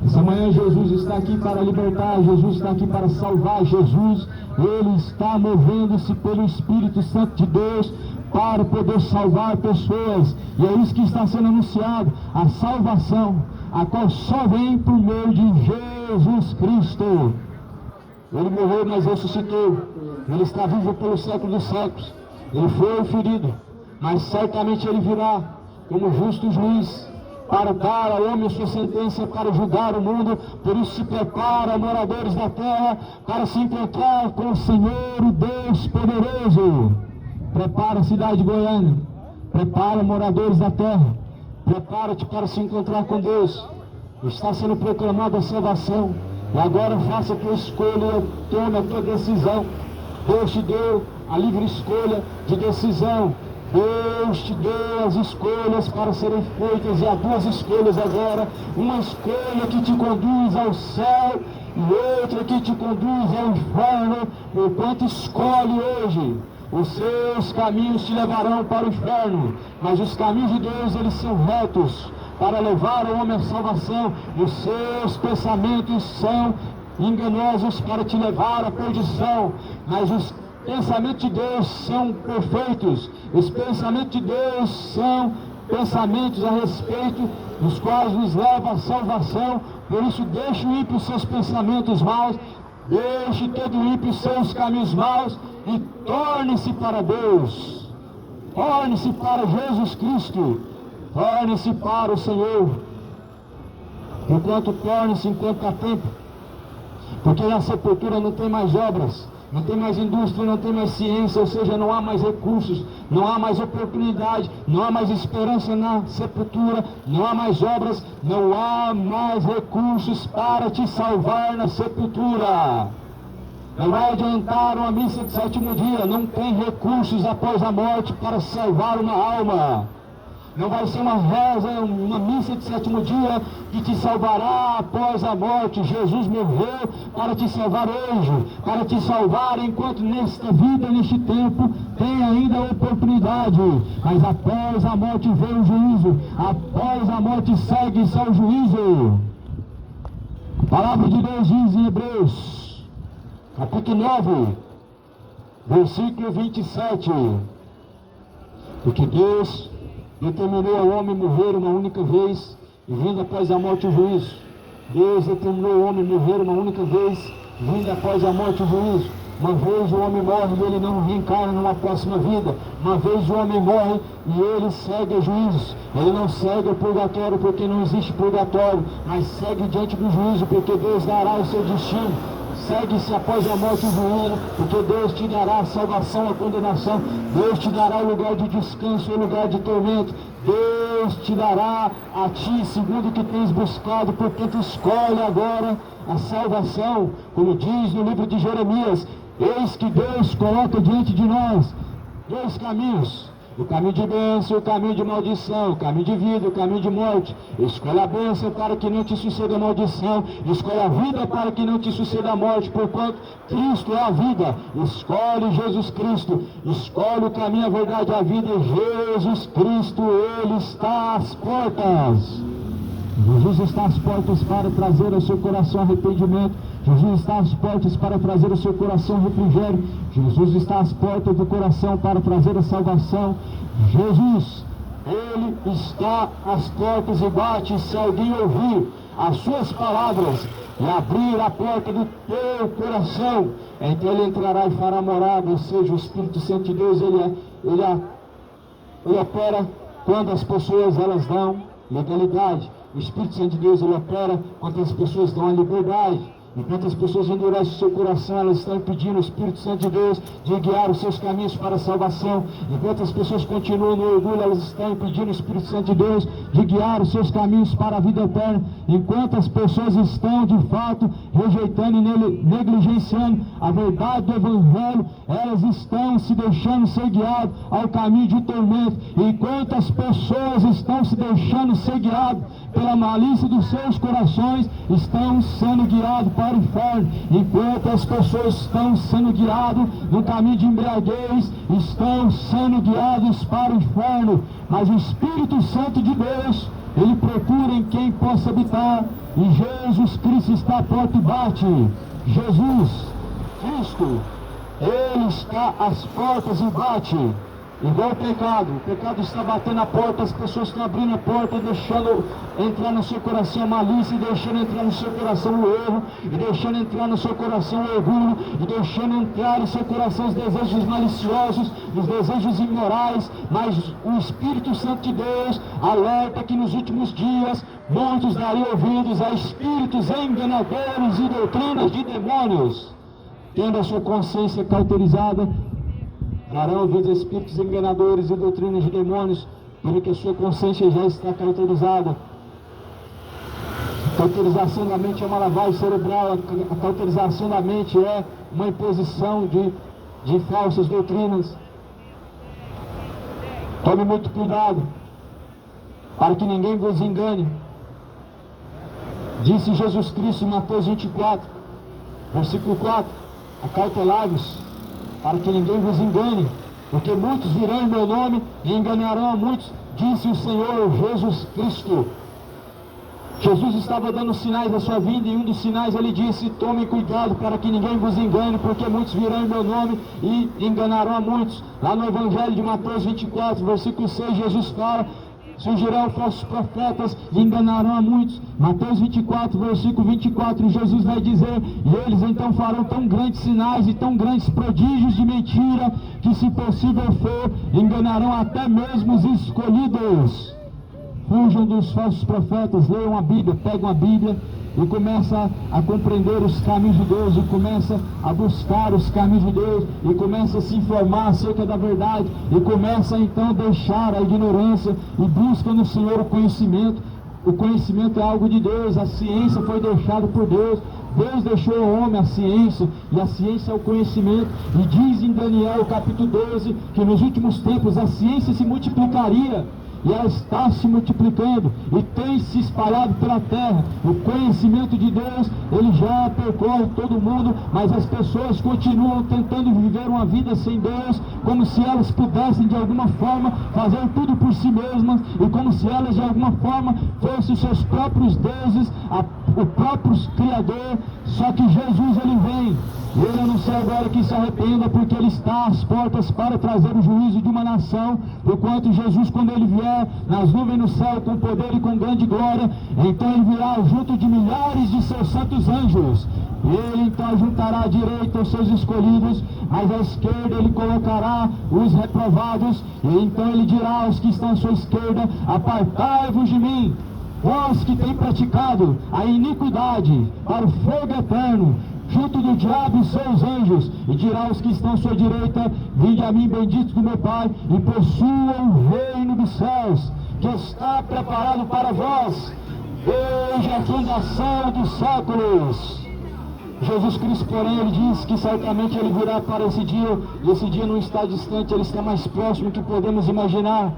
Essa manhã Jesus está aqui para libertar, Jesus está aqui para salvar, Jesus, Ele está movendo-se pelo Espírito Santo de Deus para poder salvar pessoas, e é isso que está sendo anunciado, a salvação, a qual só vem por meio de Jesus Cristo. Ele morreu, mas ressuscitou. Ele está vivo pelos séculos dos séculos. Ele foi ferido, mas certamente ele virá como justo juiz para dar ao homem a sua sentença, para julgar o mundo. Por isso se prepara, moradores da terra, para se encontrar com o Senhor, o Deus poderoso. Prepara a cidade de Goiânia, prepara, moradores da terra, prepara-te para se encontrar com Deus. Está sendo proclamada a salvação, e agora faça a tua escolha, tome a tua decisão. Deus te deu a livre escolha de decisão. Deus te deu as escolhas para serem feitas, e há duas escolhas agora: uma escolha que te conduz ao céu e outra que te conduz ao inferno. Enquanto escolhe hoje, os seus caminhos te levarão para o inferno, mas os caminhos de Deus, eles são retos para levar o homem à salvação. Os seus pensamentos são enganosos para te levar à perdição, mas os pensamentos de Deus são perfeitos. Os pensamentos de Deus são pensamentos a respeito dos quais nos leva à salvação. Por isso, deixe o ímpio os seus pensamentos maus, deixe todo ímpio os seus caminhos maus e torne-se para Deus, torne-se para Jesus Cristo, torne-se para o Senhor. Enquanto torne-se, enquanto há tempo, porque na sepultura não tem mais obras, não tem mais indústria, não tem mais ciência, ou seja, não há mais recursos, não há mais oportunidade, não há mais esperança na sepultura, não há mais obras, não há mais recursos para te salvar na sepultura. Não vai adiantar uma missa de sétimo dia, não tem recursos após a morte para salvar uma alma. Não vai ser uma reza, uma missa de sétimo dia que te salvará após a morte. Jesus morreu para te salvar hoje, para te salvar enquanto nesta vida, neste tempo, tem ainda a oportunidade. Mas após a morte vem o juízo, após a morte segue-se ao juízo. A palavra de Deus diz em Hebreus, capítulo 9, versículo 27, porque Deus determinou ao homem morrer uma única vez, e vindo após a morte o juízo. Deus determinou ao homem morrer uma única vez, vindo após a morte o juízo. Uma vez o homem morre e ele não reencarna numa próxima vida. Uma vez o homem morre e ele segue a juízos. Ele não segue o purgatório, porque não existe purgatório, mas segue diante do juízo, porque Deus dará o seu destino. Segue-se após a morte o juízo, porque Deus te dará a salvação, a condenação. Deus te dará o lugar de descanso, o lugar de tormento. Deus te dará a ti segundo o que tens buscado. Portanto, escolhe agora a salvação, como diz no livro de Jeremias: eis que Deus coloca diante de nós dois caminhos: o caminho de bênção, o caminho de maldição, o caminho de vida, o caminho de morte. Escolha a bênção para que não te suceda a maldição, escolha a vida para que não te suceda a morte, porquanto Cristo é a vida. Escolhe Jesus Cristo, escolhe o caminho, a verdade e a vida. Jesus Cristo, Ele está às portas. Jesus está às portas para trazer ao seu coração arrependimento. Jesus está às portas para trazer ao seu coração refrigério. Jesus está às portas do coração para trazer a salvação. Jesus, Ele está às portas e bate. Se alguém ouvir as suas palavras e abrir a porta do teu coração, então Ele entrará e fará morada. Ou seja, o Espírito Santo de Deus, ele opera quando as pessoas elas dão legalidade. O Espírito Santo de Deus, ele opera quando as pessoas dão a liberdade. Enquanto as pessoas endurecem o seu coração, elas estão impedindo o Espírito Santo de Deus de guiar os seus caminhos para a salvação. Enquanto as pessoas continuam no orgulho, elas estão impedindo o Espírito Santo de Deus de guiar os seus caminhos para a vida eterna. Enquanto as pessoas estão, de fato, rejeitando e negligenciando a verdade do Evangelho, elas estão se deixando ser guiadas ao caminho de tormento. Enquanto as pessoas estão se deixando ser guiadas pela malícia dos seus corações, estão sendo guiados para o inferno. Enquanto as pessoas estão sendo guiadas no caminho de embriaguez, estão sendo guiados para o inferno. Mas o Espírito Santo de Deus, Ele procura em quem possa habitar, e Jesus Cristo está à porta e bate. Jesus Cristo, Ele está às portas e bate. Igual o pecado está batendo a porta, as pessoas estão abrindo a porta, deixando entrar no seu coração a malícia, e deixando entrar no seu coração o erro, e deixando entrar no seu coração o orgulho, e deixando entrar no seu coração os desejos maliciosos, os desejos imorais. Mas o Espírito Santo de Deus alerta que nos últimos dias muitos dariam ouvidos a espíritos enganadores e doutrinas de demônios, tendo a sua consciência cauterizada. Darão ouvidos a espíritos enganadores e doutrinas de demônios, porque a sua consciência já está cauterizada. A cauterização da mente é uma lavagem cerebral, a cauterização da mente é uma imposição de falsas doutrinas. Tome muito cuidado, para que ninguém vos engane. Disse Jesus Cristo em Mateus 24, versículo 4, acautelai-vos, para que ninguém vos engane, porque muitos virão em meu nome e enganarão a muitos, disse o Senhor Jesus Cristo. Jesus estava dando sinais da sua vinda, e um dos sinais ele disse: tomem cuidado para que ninguém vos engane, porque muitos virão em meu nome e enganarão a muitos. Lá no Evangelho de Mateus 24, versículo 6, Jesus fala: surgirão falsos profetas e enganarão a muitos. Mateus 24, versículo 24, Jesus vai dizer: e eles então farão tão grandes sinais e tão grandes prodígios de mentira, que se possível for, enganarão até mesmo os escolhidos. Fujam dos falsos profetas, leiam a Bíblia, pegam a Bíblia e começa a compreender os caminhos de Deus, e começa a buscar os caminhos de Deus, e começa a se informar acerca da verdade, e começa então a deixar a ignorância, e busca no Senhor o conhecimento. O conhecimento é algo de Deus, a ciência foi deixada por Deus. Deus deixou ao homem a ciência, e a ciência é o conhecimento. E diz em Daniel capítulo 12, que nos últimos tempos a ciência se multiplicaria, e ela está se multiplicando e tem se espalhado pela terra. O conhecimento de Deus, ele já percorre todo mundo, mas as pessoas continuam tentando viver uma vida sem Deus, como se elas pudessem de alguma forma fazer tudo por si mesmas, e como se elas de alguma forma fossem os seus próprios deuses, o próprio Criador. Só que Jesus, ele vem, e ele anuncia agora que se arrependa, porque ele está às portas para trazer o juízo de uma nação. Porquanto Jesus, quando ele vier nas nuvens no céu com poder e com grande glória, então ele virá junto de milhares de seus santos anjos. Ele então juntará à direita os seus escolhidos, mas à esquerda ele colocará os reprovados. E então ele dirá aos que estão à sua esquerda: apartai-vos de mim, vós que tem praticado a iniquidade, para o fogo eterno, junto do diabo e seus anjos. E dirá aos que estão à sua direita: vinde a mim, benditos do meu Pai, e possuam o reino dos céus, que está preparado para vós desde a fundação dos séculos. Jesus Cristo, porém, ele diz que certamente ele virá para esse dia, e esse dia não está distante, ele está mais próximo que podemos imaginar.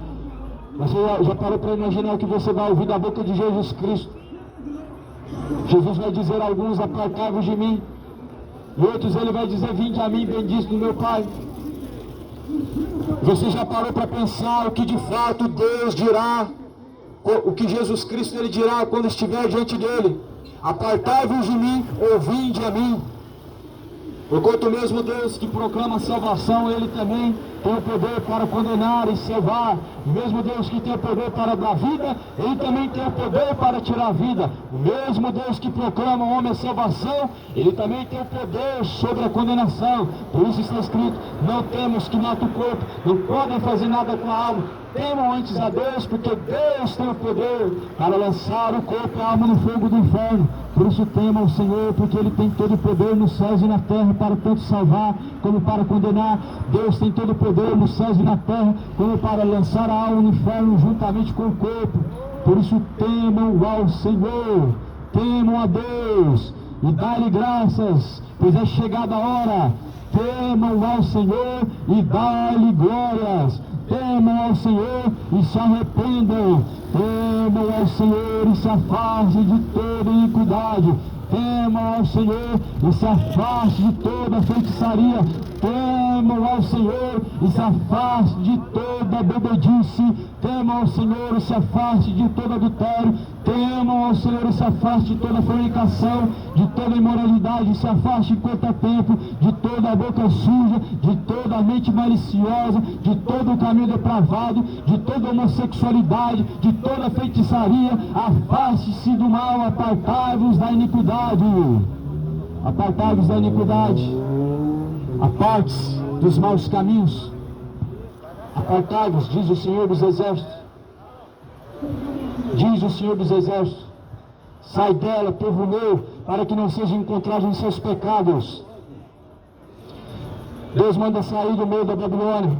Você já parou para imaginar o que você vai ouvir da boca de Jesus Cristo? Jesus vai dizer a alguns: apartai-vos de mim, e outros ele vai dizer: vinde a mim, benditos do meu Pai. Você já parou para pensar o que de fato Deus dirá, o que Jesus Cristo ele dirá quando estiver diante dele? Apartai-vos de mim, ou vinde a mim. Porquanto o mesmo Deus que proclama a salvação, ele também tem o poder para condenar e salvar. O mesmo Deus que tem o poder para dar vida, ele também tem o poder para tirar a vida. O mesmo Deus que proclama ao homem a salvação, ele também tem o poder sobre a condenação. Por isso está escrito: não temos que matar o corpo, não podem fazer nada com a alma. Temam antes a Deus, porque Deus tem o poder para lançar o corpo e a alma no fogo do inferno. Por isso temam o Senhor, porque ele tem todo o poder nos céus e na terra, para tanto salvar como para condenar. Deus tem todo o poder nos céus e na terra, como para lançar a alma no inferno juntamente com o corpo. Por isso temam ao Senhor, temam a Deus, e dá-lhe graças, pois é chegada a hora. Temam ao Senhor e dá-lhe glórias. Temam ao Senhor e se arrependam. Temam ao Senhor e se afastem de toda iniquidade. Temam ao Senhor e se afaste de toda feitiçaria. Temam ao Senhor e se afaste de toda bebedice. Temam ao Senhor e se afaste de todo adultério. Temam ao Senhor e se afaste de toda fornicação, de toda imoralidade, se afaste enquanto há tempo, de toda a boca suja, de toda a mente maliciosa, de todo o caminho depravado, de toda homossexualidade, de toda feitiçaria. Afaste-se do mal, apartai-vos da iniquidade. Apartai-vos da iniquidade. Aparte-se dos maus caminhos. Apartai-vos, diz o Senhor dos Exércitos. Diz o Senhor dos Exércitos: sai dela, povo meu, para que não sejam encontrados em seus pecados. Deus manda sair do meio da Babilônia.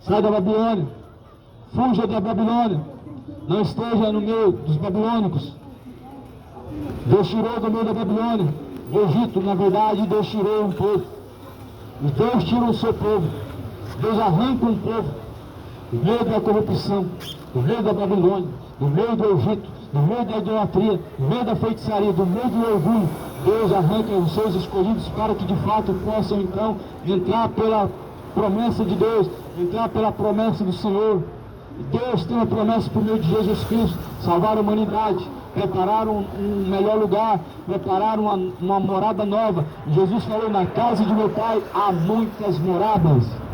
Sai da Babilônia. Fuja da Babilônia. Não esteja no meio dos babilônicos. Deus tirou do meio da Babilônia. Do Egito, na verdade, Deus tirou um povo. E Deus tirou o seu povo. Deus arranca um povo do meio da corrupção, do meio da Babilônia, do meio do Egito, do meio da idolatria, do meio da feitiçaria, do meio do orgulho. Deus arranca os seus escolhidos para que de fato possam então entrar pela promessa de Deus, entrar pela promessa do Senhor. Deus tem uma promessa por meio de Jesus Cristo: salvar a humanidade, preparar um melhor lugar, preparar uma morada nova. Jesus falou: na casa de meu Pai há muitas moradas.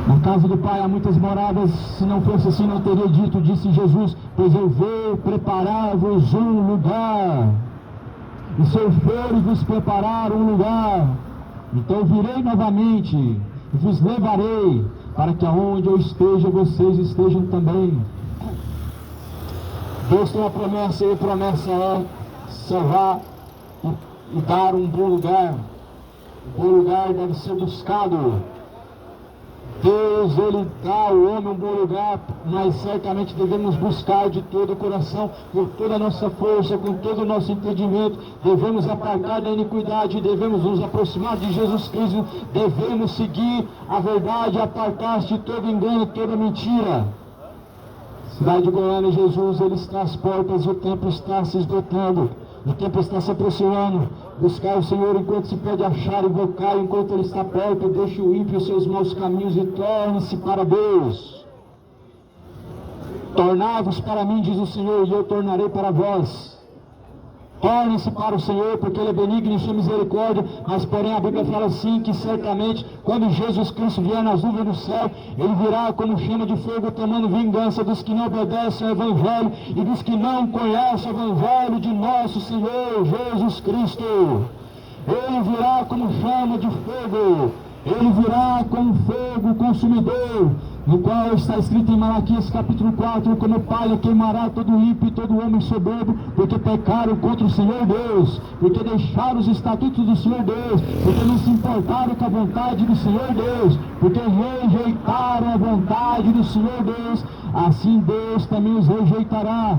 Na casa do Pai há muitas moradas. Se não fosse assim, não teria dito, disse Jesus: pois eu vou preparar-vos um lugar. E se eu for e vos preparar um lugar, então virei novamente e vos levarei, para que aonde eu esteja, vocês estejam também. Deus tem uma promessa, e a promessa é salvar e dar um bom lugar. Um bom lugar deve ser buscado. Deus, Ele dá ao homem um bom lugar, mas certamente devemos buscar de todo o coração, com toda a nossa força, com todo o nosso entendimento. Devemos apartar da iniquidade, devemos nos aproximar de Jesus Cristo, devemos seguir a verdade, apartar-se de todo engano, toda mentira. Cidade de Goiânia, Jesus, Ele está às portas, o tempo está se esgotando, o tempo está se aproximando. Buscar o Senhor enquanto se pode achar, invocar enquanto Ele está perto. Deixe o ímpio os seus maus caminhos e torne-se para Deus. Tornai-vos para mim, diz o Senhor, e eu tornarei para vós. Tornem-se para o Senhor, porque Ele é benigno em sua misericórdia. Mas porém a Bíblia fala assim, que certamente quando Jesus Cristo vier nas nuvens do céu, Ele virá como chama de fogo, tomando vingança dos que não obedecem ao Evangelho e dos que não conhecem o Evangelho de nosso Senhor Jesus Cristo. Ele virá como chama de fogo, Ele virá como fogo consumidor, no qual está escrito em Malaquias capítulo 4, como palha queimará todo ímpio e todo homem soberbo, porque pecaram contra o Senhor Deus, porque deixaram os estatutos do Senhor Deus, porque não se importaram com a vontade do Senhor Deus, porque rejeitaram a vontade do Senhor Deus, assim Deus também os rejeitará.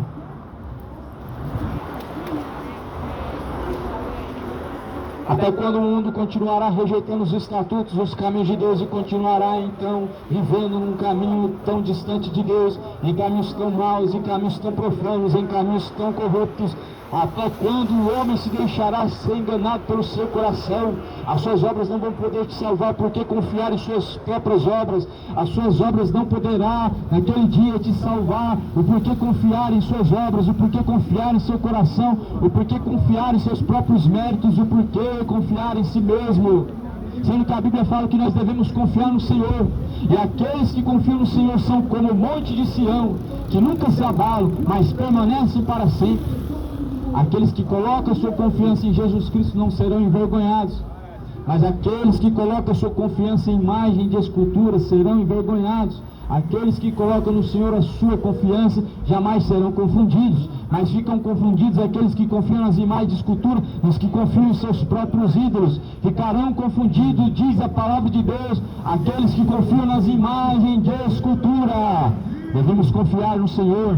Até quando o mundo continuará rejeitando os estatutos, os caminhos de Deus, e continuará então vivendo num caminho tão distante de Deus, em caminhos tão maus, em caminhos tão profanos, em caminhos tão corruptos. Até quando o homem se deixará ser enganado pelo seu coração? As suas obras não vão poder te salvar, porque confiar em suas próprias obras. As suas obras não poderá naquele dia te salvar. O porquê confiar em suas obras, o porquê confiar em seu coração, o porquê confiar em seus próprios méritos, o porquê confiar em si mesmo. Sendo que a Bíblia fala que nós devemos confiar no Senhor. E aqueles que confiam no Senhor são como o monte de Sião, que nunca se abalam, mas permanecem para sempre. Aqueles que colocam sua confiança em Jesus Cristo não serão envergonhados, mas aqueles que colocam sua confiança em imagem de escultura serão envergonhados. Aqueles que colocam no Senhor a sua confiança jamais serão confundidos, mas ficam confundidos aqueles que confiam nas imagens de escultura, os que confiam em seus próprios ídolos. Ficarão confundidos, diz a palavra de Deus, aqueles que confiam nas imagens de escultura. Devemos confiar no Senhor,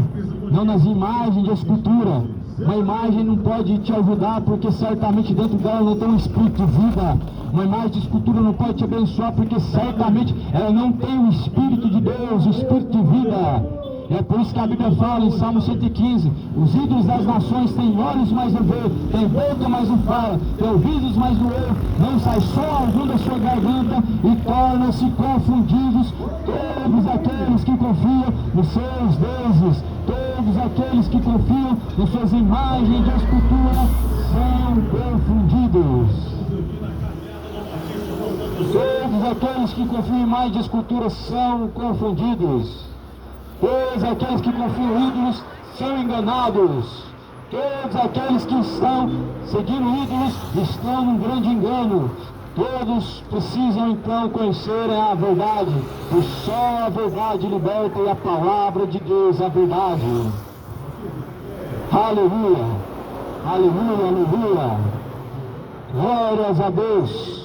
não nas imagens de escultura. Uma imagem não pode te ajudar, porque certamente dentro dela não tem um espírito de vida. Uma imagem de escultura não pode te abençoar, porque certamente ela não tem o Espírito de Deus, o Espírito de vida. É por isso que a Bíblia fala em Salmo 115, os ídolos das nações têm olhos, mas não vê, têm boca, mas não fala, têm ouvidos, mas não ouve, não sai som algum da sua garganta e tornam-se confundidos todos aqueles que confiam nos seus deuses, todos aqueles que confiam nas suas imagens de escultura são confundidos. Todos aqueles que confiam em imagens de escultura são confundidos. Todos aqueles que confiam em ídolos são enganados. Todos aqueles que estão seguindo ídolos estão num grande engano. Todos precisam então conhecer a verdade, pois só a verdade liberta e a palavra de Deus é a verdade. Aleluia, aleluia, aleluia. Glórias a Deus.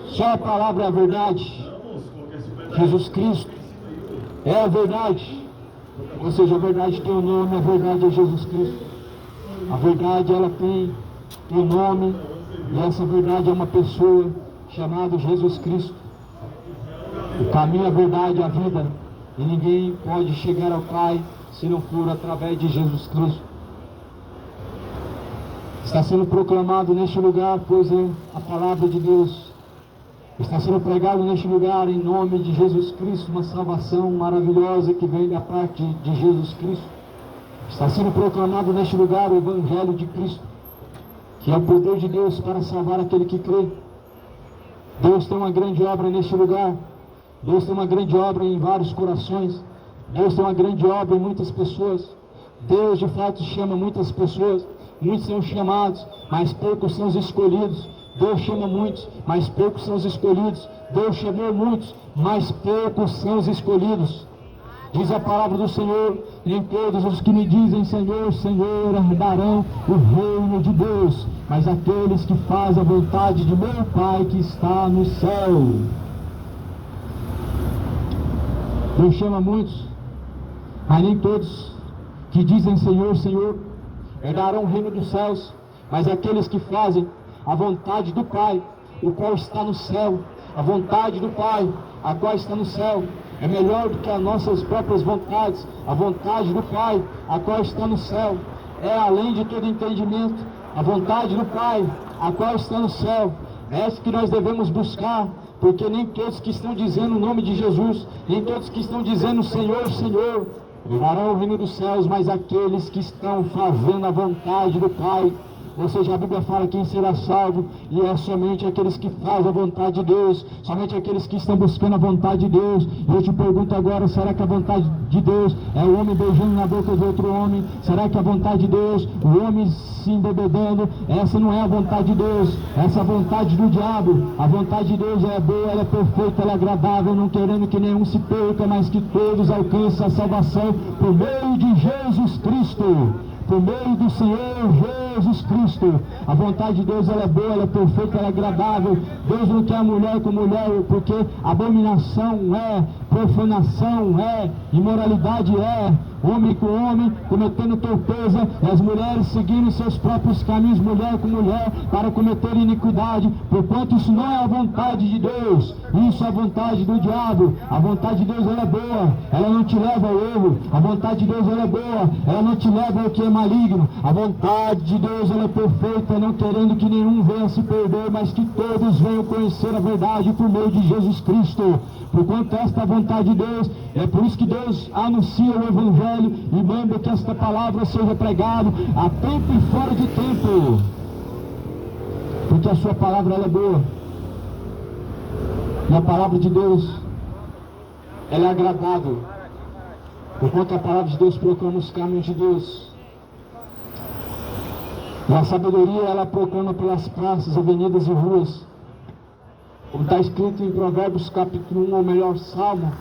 Só a palavra é a verdade. Jesus Cristo é a verdade. Ou seja, a verdade tem um nome, a verdade é Jesus Cristo. A verdade ela tem um nome, e essa verdade é uma pessoa chamada Jesus Cristo. O caminho, a verdade e a vida, e ninguém pode chegar ao Pai se não for através de Jesus Cristo. Está sendo proclamado neste lugar, pois é a palavra de Deus. Está sendo pregado neste lugar em nome de Jesus Cristo, uma salvação maravilhosa que vem da parte de Jesus Cristo. Está sendo proclamado neste lugar o Evangelho de Cristo, que é o poder de Deus para salvar aquele que crê. Deus tem uma grande obra neste lugar. Deus tem uma grande obra em vários corações. Deus tem uma grande obra em muitas pessoas. Deus de fato chama muitas pessoas. Muitos são chamados, mas poucos são os escolhidos. Deus chama muitos, mas poucos são os escolhidos. Deus chamou muitos, mas poucos são os escolhidos. Diz a palavra do Senhor: nem todos os que me dizem Senhor, Senhor herdarão o reino de Deus, mas aqueles que fazem a vontade de meu Pai que está no céu. Deus chama muitos, mas nem todos que dizem Senhor, Senhor herdarão o reino dos céus, mas aqueles que fazem a vontade do Pai, o qual está no céu. A vontade do Pai, a qual está no céu, é melhor do que as nossas próprias vontades. A vontade do Pai, a qual está no céu, é além de todo entendimento. A vontade do Pai, a qual está no céu, é essa que nós devemos buscar, porque nem todos que estão dizendo o nome de Jesus, nem todos que estão dizendo Senhor, Senhor, herdarão o reino dos céus, mas aqueles que estão fazendo a vontade do Pai. Ou seja, a Bíblia fala quem será salvo, e é somente aqueles que fazem a vontade de Deus, somente aqueles que estão buscando a vontade de Deus. Eu te pergunto agora, será que a vontade de Deus é o homem beijando na boca de outro homem? Será que a vontade de Deus, o homem se embebedando? Essa não é a vontade de Deus, essa é a vontade do diabo. A vontade de Deus é boa, ela é perfeita, ela é agradável, não querendo que nenhum se perca, mas que todos alcancem a salvação por meio de Jesus Cristo. Por meio do Senhor Jesus Cristo. A vontade de Deus ela é boa, ela é perfeita, ela é agradável. Deus não quer mulher com mulher, porque abominação é, profanação é, imoralidade é, homem com homem cometendo torpeza, e as mulheres seguindo seus próprios caminhos, mulher com mulher, para cometer iniquidade, porquanto isso não é a vontade de Deus, isso é a vontade do diabo. A vontade de Deus ela é boa, ela não te leva ao erro. A vontade de Deus ela é boa, ela não te leva ao que é maligno. A vontade de Deus ela é perfeita, não querendo que nenhum venha se perder, mas que todos venham conhecer a verdade por meio de Jesus Cristo. Porquanto esta é a vontade de Deus, é por isso que Deus anuncia o Evangelho e manda que esta palavra seja pregada a tempo e fora de tempo, porque a sua palavra ela é boa, e a palavra de Deus ela é agradável, porquanto a palavra de Deus proclama os caminhos de Deus, e a sabedoria ela proclama pelas praças, avenidas e ruas, como está escrito em Provérbios capítulo 1, ou melhor, Salmo.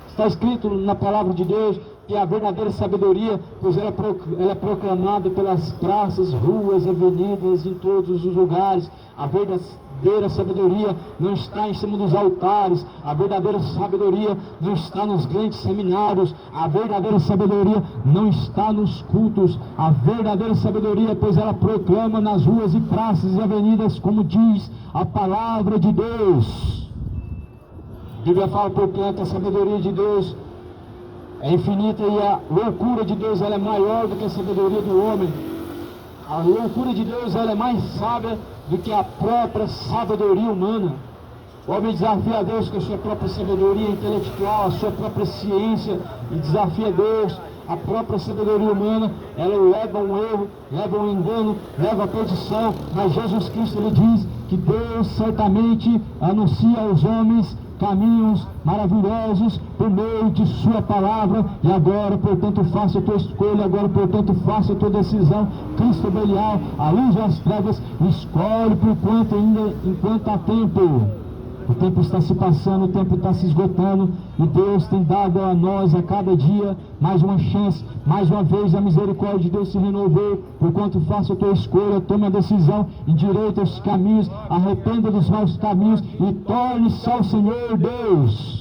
Está escrito na palavra de Deus que a verdadeira sabedoria, pois ela é proclamada pelas praças, ruas, avenidas, em todos os lugares. A verdadeira sabedoria não está em cima dos altares, a verdadeira sabedoria não está nos grandes seminários, a verdadeira sabedoria não está nos cultos, a verdadeira sabedoria, pois ela proclama nas ruas e praças e avenidas, como diz a palavra de Deus. A Bíblia fala, portanto, a sabedoria de Deus é infinita e a loucura de Deus ela é maior do que a sabedoria do homem. A loucura de Deus ela é mais sábia do que a própria sabedoria humana. O homem desafia a Deus com a sua própria sabedoria intelectual, a sua própria ciência, e desafia a Deus. A própria sabedoria humana, ela leva a um erro, leva a um engano, leva a perdição, mas Jesus Cristo ele diz que Deus certamente anuncia aos homens caminhos maravilhosos por meio de sua palavra, e agora, portanto, faça a tua escolha, agora, portanto, faça a tua decisão. Cristo é Belial, a luz das trevas, escolhe por enquanto há tempo. O tempo está se passando, o tempo está se esgotando, e Deus tem dado a nós a cada dia mais uma chance, mais uma vez a misericórdia de Deus se renovou. Porquanto faça a tua escolha, tome a decisão, endireita os caminhos, arrependa dos maus caminhos e torne-se ao Senhor Deus.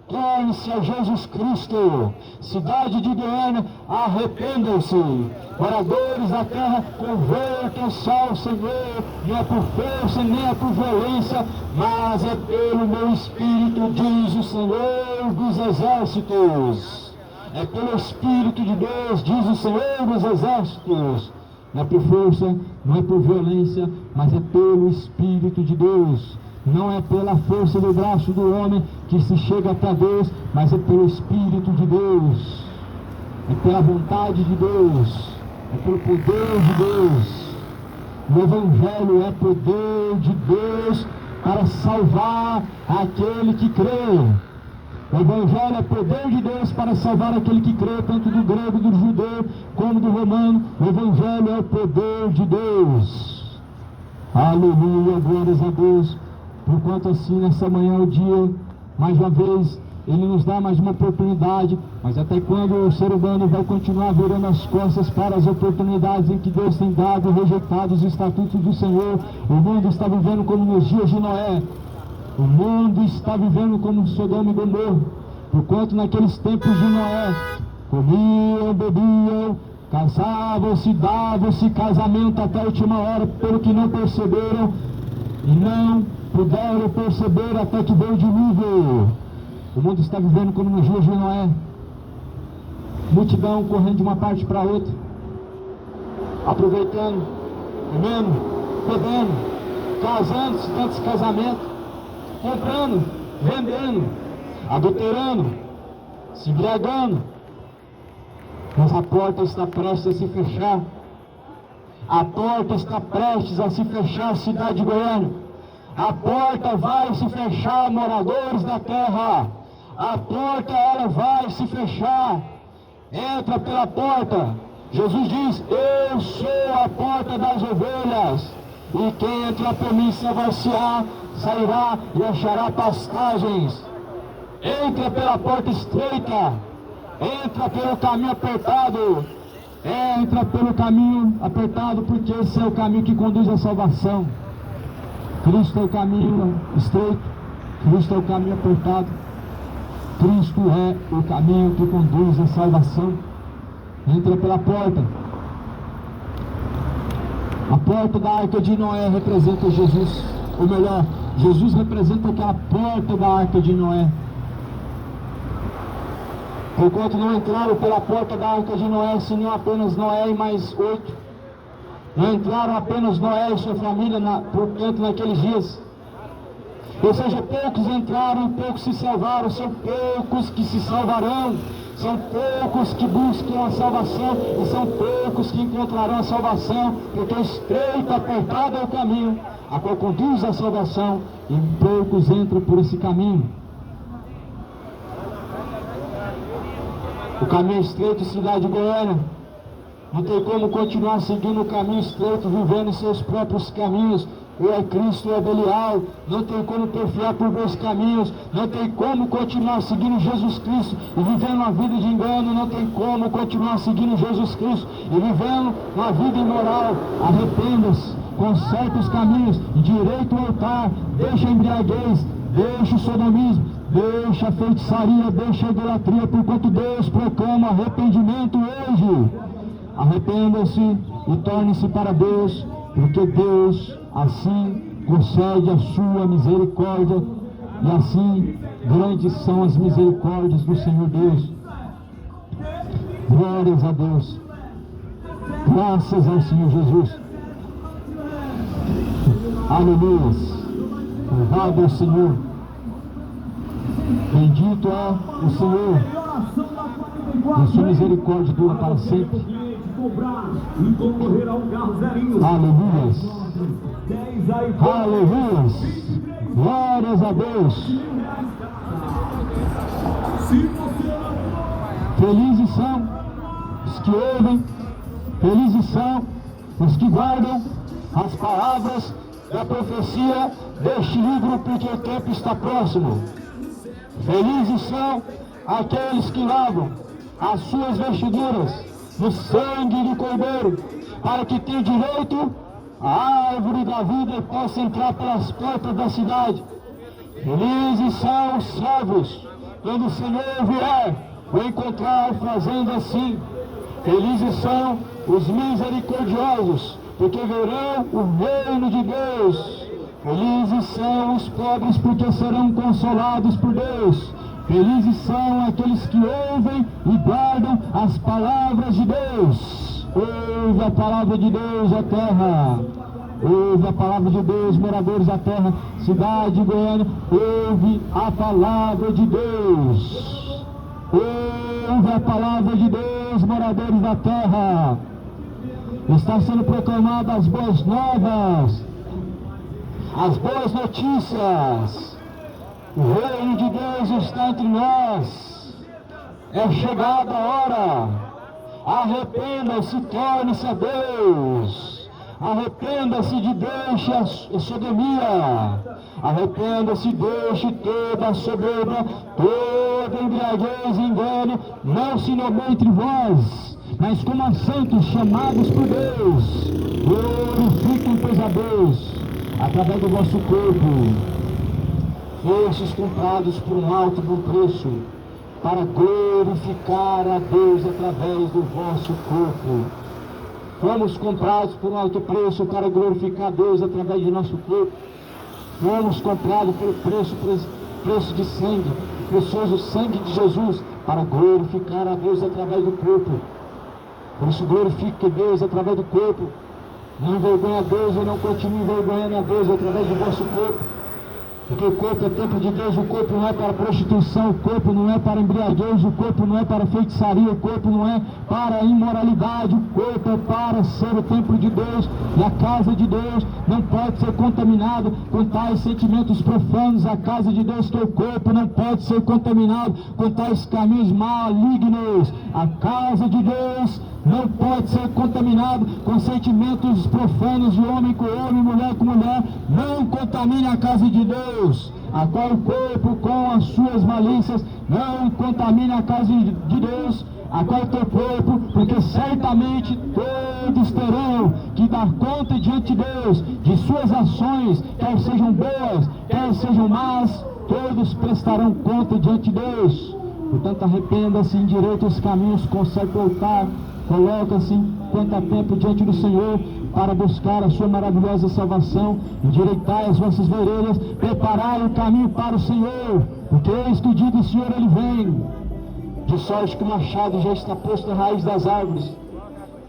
Torne-se a Jesus Cristo. Cidade de Goiânia, arrependam-se. Moradores da terra, convertam-se ao Senhor. Não é por força, nem é por violência, mas é pelo meu Espírito, diz o Senhor dos Exércitos. É pelo Espírito de Deus, diz o Senhor dos Exércitos. Não é por força, não é por violência, mas é pelo Espírito de Deus. Não é pela força do braço do homem que se chega até Deus, mas é pelo Espírito de Deus, é pela vontade de Deus, é pelo poder de Deus. O Evangelho é poder de Deus para salvar aquele que crê. O Evangelho é poder de Deus para salvar aquele que crê, tanto do grego, do judeu, como do romano. O Evangelho é o poder de Deus. Aleluia, glórias a Deus. Porquanto assim, nessa manhã, o dia, mais uma vez, Ele nos dá mais uma oportunidade, mas até quando o ser humano vai continuar virando as costas para as oportunidades em que Deus tem dado e rejeitado os estatutos do Senhor? O mundo está vivendo como nos dias de Noé. O mundo está vivendo como Sodoma e Gomorra. Porquanto naqueles tempos de Noé, comiam, bebiam, casavam-se, davam-se casamento até a última hora, pelo que não perceberam e não puderam perceber até que veio o dilúvio. O mundo está vivendo como nos dias de Noé. Multidão correndo de uma parte para outra, aproveitando, comendo, bebendo, casando-se, tantos casamentos, comprando, vendendo, adulterando, se embriagando. Mas a porta está prestes a se fechar. A porta está prestes a se fechar, cidade de Goiânia. A porta vai se fechar, moradores da terra. A porta ela vai se fechar. Entra pela porta. Jesus diz: eu sou a porta das ovelhas. E quem entrar por mim salvar-se-á, sairá e achará pastagens. Entra pela porta estreita. Entra pelo caminho apertado. Entra pelo caminho apertado, porque esse é o caminho que conduz à salvação. Cristo é o caminho estreito, Cristo é o caminho apertado, Cristo é o caminho que conduz à salvação. Entra pela porta. A porta da Arca de Noé representa Jesus, ou melhor, Jesus representa aquela porta da Arca de Noé. Porquanto não entraram pela porta da Arca de Noé, senão apenas Noé e mais 8. Não entraram apenas Noé e sua família, portanto, naqueles dias. Ou seja, poucos entraram e poucos se salvaram. São poucos que se salvarão. São poucos que buscam a salvação. E são poucos que encontrarão a salvação. Porque estreito, apertado é o caminho a qual conduz à salvação. E poucos entram por esse caminho. O caminho estreito, cidade de Goiânia. Não tem como continuar seguindo o caminho estreito, vivendo seus próprios caminhos. Ou é Cristo ou é Belial. Não tem como porfiar por dois caminhos. Não tem como continuar seguindo Jesus Cristo e vivendo uma vida de engano. Não tem como continuar seguindo Jesus Cristo e vivendo uma vida imoral. Arrependa-se, conserte os caminhos, endireita o altar, deixa a embriaguez, deixa o sodomismo, deixa a feitiçaria, deixa a idolatria, porquanto Deus proclama arrependimento hoje. Arrependa-se e torne-se para Deus, porque Deus assim concede a sua misericórdia, e assim grandes são as misericórdias do Senhor Deus. Glórias a Deus. Graças ao Senhor Jesus. Aleluia. Louvado é o Senhor. Bendito é o Senhor. A sua misericórdia dura para sempre. Aleluia. Aleluia. Glórias a Deus. Felizes são os que ouvem, felizes são os que guardam as palavras da profecia deste livro, porque o tempo está próximo. Felizes são aqueles que lavam as suas vestiduras no sangue do Cordeiro, para que tenham direito à árvore da vida e possam entrar pelas portas da cidade. Felizes são os servos, quando o Senhor vier o encontrar fazendo assim. Felizes são os misericordiosos, porque verão o reino de Deus. Felizes são os pobres, porque serão consolados por Deus. Felizes são aqueles que ouvem e guardam as palavras de Deus. Ouve a palavra de Deus, a terra. Ouve a palavra de Deus, moradores da terra, cidade de Goiânia. Ouve a palavra de Deus. Ouve a palavra de Deus, moradores da terra. Está sendo proclamada as boas novas, as boas notícias. O reino de Deus está entre nós. É chegada a hora. Arrependa-se, torne-se a Deus. Arrependa-se de deixe a sodomia. Arrependa-se, deixe toda a soberba, toda embriaguez e engano. Não se nomeie entre vós, mas como a santos chamados por Deus. Glorifiquem, pois, a Deus através do vosso corpo. Fostes comprados por um alto e bom preço, para glorificar a Deus através do vosso corpo. Fomos comprados por um alto preço para glorificar a Deus através do nosso corpo. Fomos comprados pelo preço de sangue, precioso sangue de Jesus, para glorificar a Deus através do corpo. Por isso glorifique Deus através do corpo. Não envergonhe a Deus e não continue envergonhando a Deus através do vosso corpo. Porque o corpo é templo de Deus, o corpo não é para prostituição, o corpo não é para embriaguez, o corpo não é para feitiçaria, o corpo não é para imoralidade, o corpo é para ser o templo de Deus, e a casa de Deus não pode ser contaminado com tais sentimentos profanos. A casa de Deus, que é o corpo, não pode ser contaminado com tais caminhos malignos. A casa de Deus não pode ser contaminado com sentimentos profanos de homem com homem, mulher com mulher. Não contamine a casa de Deus, a qual o corpo com as suas malícias. Não contamine a casa de Deus, a qual o teu corpo, porque certamente todos terão que dar conta diante de Deus de suas ações, quer sejam boas, quer sejam más, todos prestarão conta diante de Deus. Portanto, arrependa-se, endireite os caminhos, conserte voltar. Coloca-se quanto a tempo diante do Senhor para buscar a sua maravilhosa salvação. Endireitai as vossas veredas, preparai o caminho para o Senhor, porque eis que o dia do Senhor ele vem, de sorte que o machado já está posto na raiz das árvores,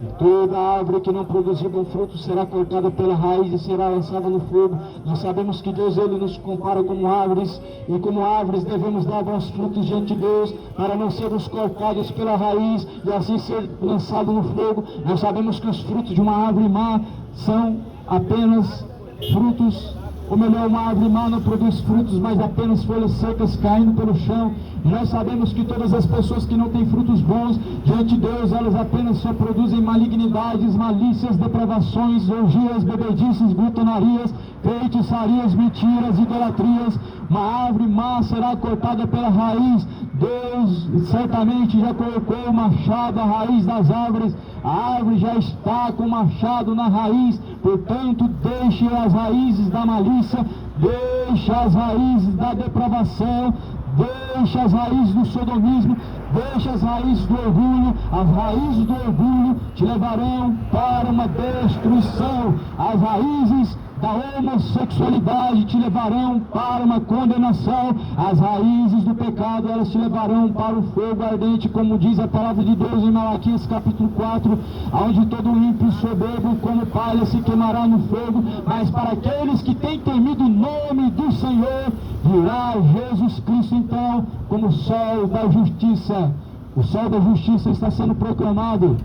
e toda árvore que não produzir bom fruto será cortada pela raiz e será lançada no fogo. Nós sabemos que Deus ele nos compara como árvores, e como árvores devemos dar bons frutos diante de Deus, para não sermos cortados pela raiz e assim ser lançados no fogo. Nós sabemos que os frutos de uma árvore má são apenas frutos, ou melhor, uma árvore má não produz frutos, mas apenas folhas secas caindo pelo chão. E nós sabemos que todas as pessoas que não têm frutos bons diante de Deus, elas apenas só produzem malignidades, malícias, depravações, orgias, bebedices, glutonarias, feitiçarias, mentiras, idolatrias. Uma árvore má será cortada pela raiz. Deus certamente já colocou o machado à raiz das árvores. A árvore já está com o machado na raiz. Portanto, deixe as raízes da malícia, deixe as raízes da depravação, deixe as raízes do sodomismo, deixe as raízes do orgulho. As raízes do orgulho te levarão para uma destruição. As raízes da homossexualidade te levarão para uma condenação. As raízes do pecado, elas te levarão para o fogo ardente, como diz a palavra de Deus em Malaquias capítulo 4, onde todo ímpio soberbo como palha se queimará no fogo. Mas para aqueles que têm temido o nome do Senhor, virá Jesus Cristo então como o sol da justiça. O sol da justiça está sendo proclamado,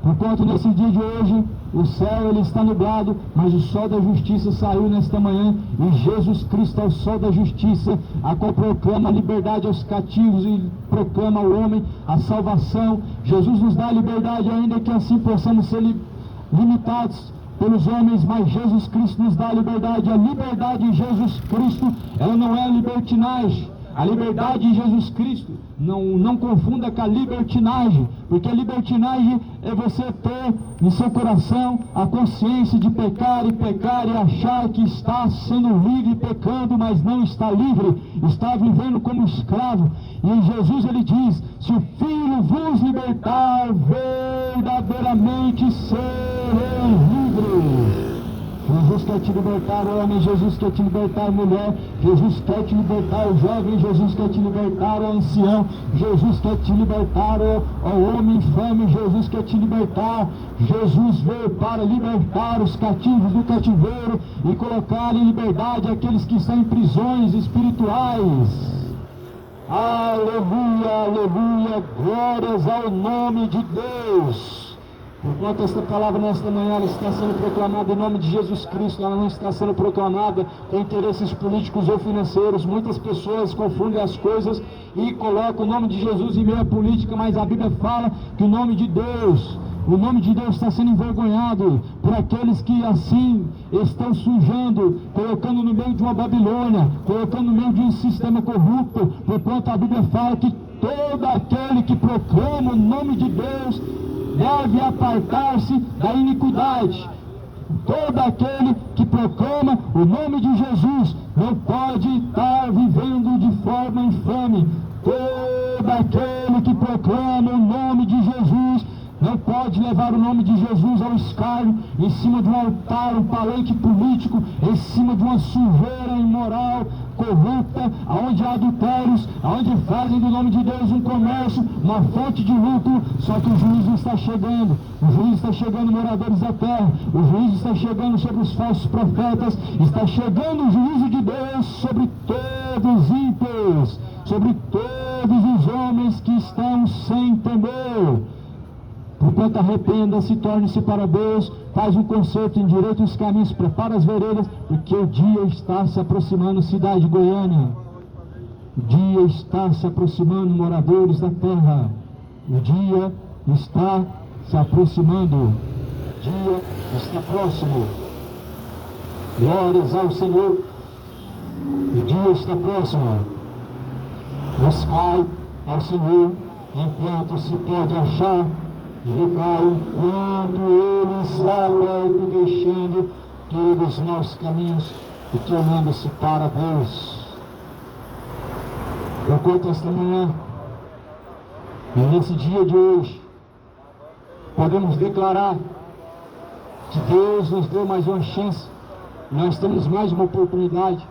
porquanto nesse dia de hoje o céu ele está nublado, mas o sol da justiça saiu nesta manhã, e Jesus Cristo é o sol da justiça, a qual proclama a liberdade aos cativos e proclama ao homem a salvação. Jesus nos dá a liberdade, ainda que assim possamos ser limitados pelos homens, mas Jesus Cristo nos dá a liberdade. A liberdade em Jesus Cristo, ela não é libertinagem. A liberdade em Jesus Cristo, não confunda com a libertinagem, porque a libertinagem é você ter em seu coração a consciência de pecar e achar que está sendo livre pecando, mas não está livre, está vivendo como escravo. E em Jesus ele diz: se o Filho vos libertar, verdadeiramente sereis livres. Jesus quer te libertar, homem. Jesus quer te libertar, mulher. Jesus quer te libertar, o jovem. Jesus quer te libertar, o ancião. Jesus quer te libertar, o homem infame. Jesus quer te libertar. Jesus veio para libertar os cativos do cativeiro e colocar em liberdade aqueles que estão em prisões espirituais. Aleluia, aleluia, glórias ao nome de Deus. Enquanto esta palavra nesta manhã ela está sendo proclamada em nome de Jesus Cristo, ela não está sendo proclamada com interesses políticos ou financeiros. Muitas pessoas confundem as coisas e colocam o nome de Jesus em meio à política, mas a Bíblia fala que o nome de Deus está sendo envergonhado por aqueles que assim estão sujando, colocando no meio de uma Babilônia, colocando no meio de um sistema corrupto, porquanto a Bíblia fala que todo aquele que proclama o nome de Deus deve apartar-se da iniquidade. Todo aquele que proclama o nome de Jesus não pode estar vivendo de forma infame. Todo aquele que proclama o nome de Jesus não pode levar o nome de Jesus ao escárnio, em cima de um altar, um palanque político, em cima de uma sujeira imoral, corrupta, onde há adultérios, onde fazem do nome de Deus um comércio, uma fonte de lucro. Só que o juízo está chegando, o juízo está chegando, moradores da terra, o juízo está chegando sobre os falsos profetas, está chegando o juízo de Deus sobre todos os ímpios, sobre todos os homens que estão sem temor. Portanto, arrependa-se, torne-se para Deus, faz um conserto, endireita os caminhos, prepara as veredas, porque o dia está se aproximando, cidade de Goiânia. O dia está se aproximando, moradores da terra. O dia está se aproximando. O dia está próximo. Glórias ao Senhor. O dia está próximo. Buscai ao Senhor enquanto se pode achar. Levar enquanto Ele está perto, deixando todos os nossos caminhos e tornando-se para Deus. Porquanto esta manhã, e nesse dia de hoje, podemos declarar que Deus nos deu mais uma chance, nós temos mais uma oportunidade,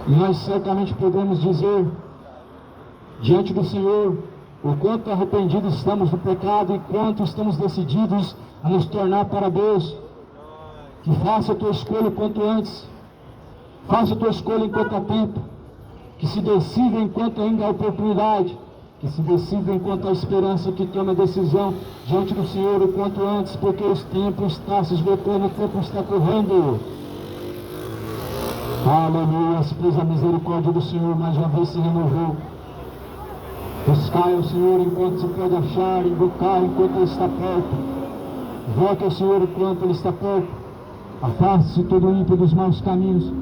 e nós certamente podemos dizer diante do Senhor o quanto arrependidos estamos do pecado e quanto estamos decididos a nos tornar para Deus. Que faça a tua escolha quanto antes, faça a tua escolha enquanto há tempo, que se decida enquanto ainda há oportunidade, que se decida enquanto há esperança, que tome a decisão diante do Senhor o quanto antes, porque o tempo está se esgotando, o tempo está correndo. Aleluia, pois a misericórdia do Senhor mais uma vez se renovou. Buscai ao Senhor enquanto se pode achar, invocar enquanto Ele está perto. Invoque ao Senhor enquanto Ele está perto. Afaste-se todo ímpio dos maus caminhos.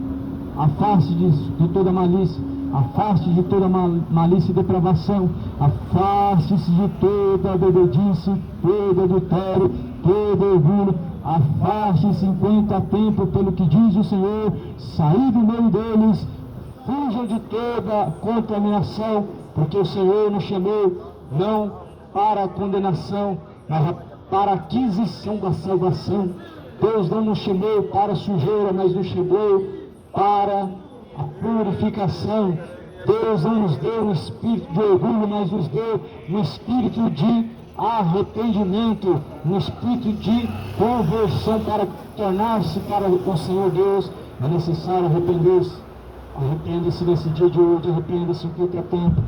Afaste de toda malícia. Afaste de toda malícia e depravação. Afaste-se de toda bebedice, todo adultério, todo orgulho. Afaste-se enquanto há tempo, pelo que diz o Senhor. Saí do meio deles. Fujam de toda contaminação, porque o Senhor nos chamou não para a condenação, mas para a aquisição da salvação. Deus não nos chamou para a sujeira, mas nos chamou para a purificação. Deus não nos deu um espírito de orgulho, mas nos deu um espírito de arrependimento, um espírito de conversão para tornar-se para o Senhor Deus. É necessário arrepender-se. Arrependa-se nesse dia de hoje, arrependa-se enquanto é tempo.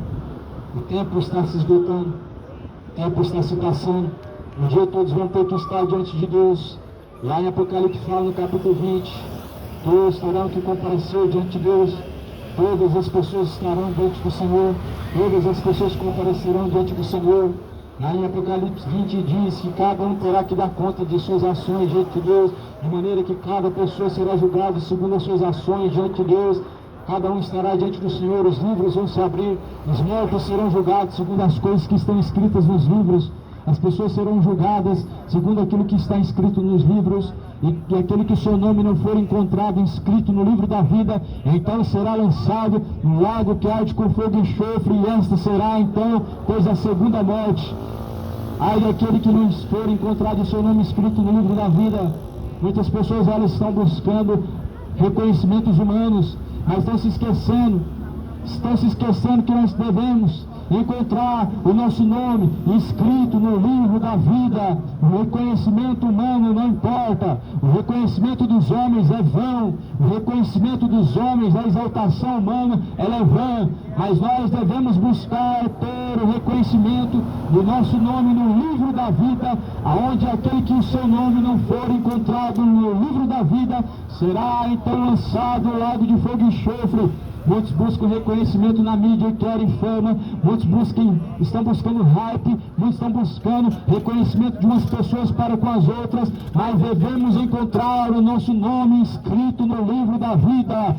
O tempo está se esgotando, o tempo está se passando. Um dia todos vão ter que estar diante de Deus. Lá em Apocalipse fala no capítulo 20, todos terão que comparecer diante de Deus. Todas as pessoas estarão diante do Senhor, todas as pessoas comparecerão diante do Senhor. Lá em Apocalipse 20 diz que cada um terá que dar conta de suas ações diante de Deus, de maneira que cada pessoa será julgada segundo as suas ações diante de Deus. Cada um estará diante do Senhor, os livros vão se abrir, os mortos serão julgados segundo as coisas que estão escritas nos livros. As pessoas serão julgadas segundo aquilo que está escrito nos livros, e aquele que o seu nome não for encontrado inscrito no livro da vida, então será lançado no lago que arde com fogo e enxofre, e esta será então, pois, a segunda morte. Ai daquele que não for encontrado o seu nome escrito no livro da vida. Muitas pessoas elas estão buscando reconhecimentos humanos, mas estão se esquecendo que nós devemos encontrar o nosso nome escrito no livro da vida. O reconhecimento humano não importa, o reconhecimento dos homens é vão, o reconhecimento dos homens, a exaltação humana, ela é vã, mas nós devemos buscar ter o reconhecimento do nosso nome no livro da vida, aonde aquele que o seu nome não for encontrado no livro da vida, será então lançado ao lago de fogo e enxofre. Muitos buscam reconhecimento na mídia e querem fama, muitos estão buscando hype, muitos estão buscando reconhecimento de umas pessoas para com as outras, mas devemos encontrar o nosso nome escrito no livro da vida.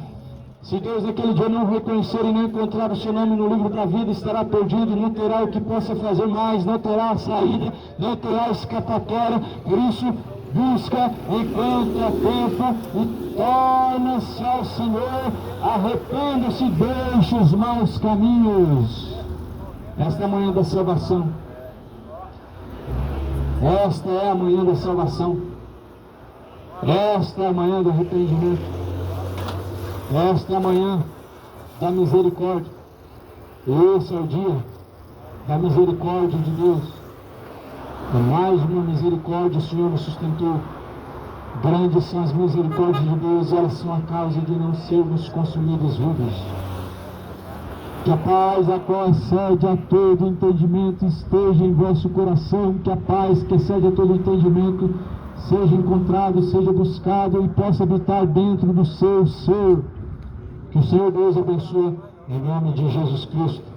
Se Deus naquele dia não reconhecer e não encontrar o seu nome no livro da vida, estará perdido, não terá o que possa fazer mais, não terá saída, não terá escapatória. Por isso, busca enquanto é tempo e torna-se ao Senhor, arrependa-se, deixe os maus caminhos. Esta é a manhã da salvação. Esta é a manhã da salvação. Esta é a manhã do arrependimento. Esta é a manhã da misericórdia. Esse é o dia da misericórdia de Deus. É mais uma misericórdia o Senhor nos sustentou. Grandes são as misericórdias de Deus, elas são a causa de não sermos consumidos vivos. Que a paz, a qual excede a todo entendimento, esteja em vosso coração. Que a paz que excede a todo entendimento seja encontrado, seja buscado e possa habitar dentro do seu ser. Que o Senhor Deus abençoe, em nome de Jesus Cristo.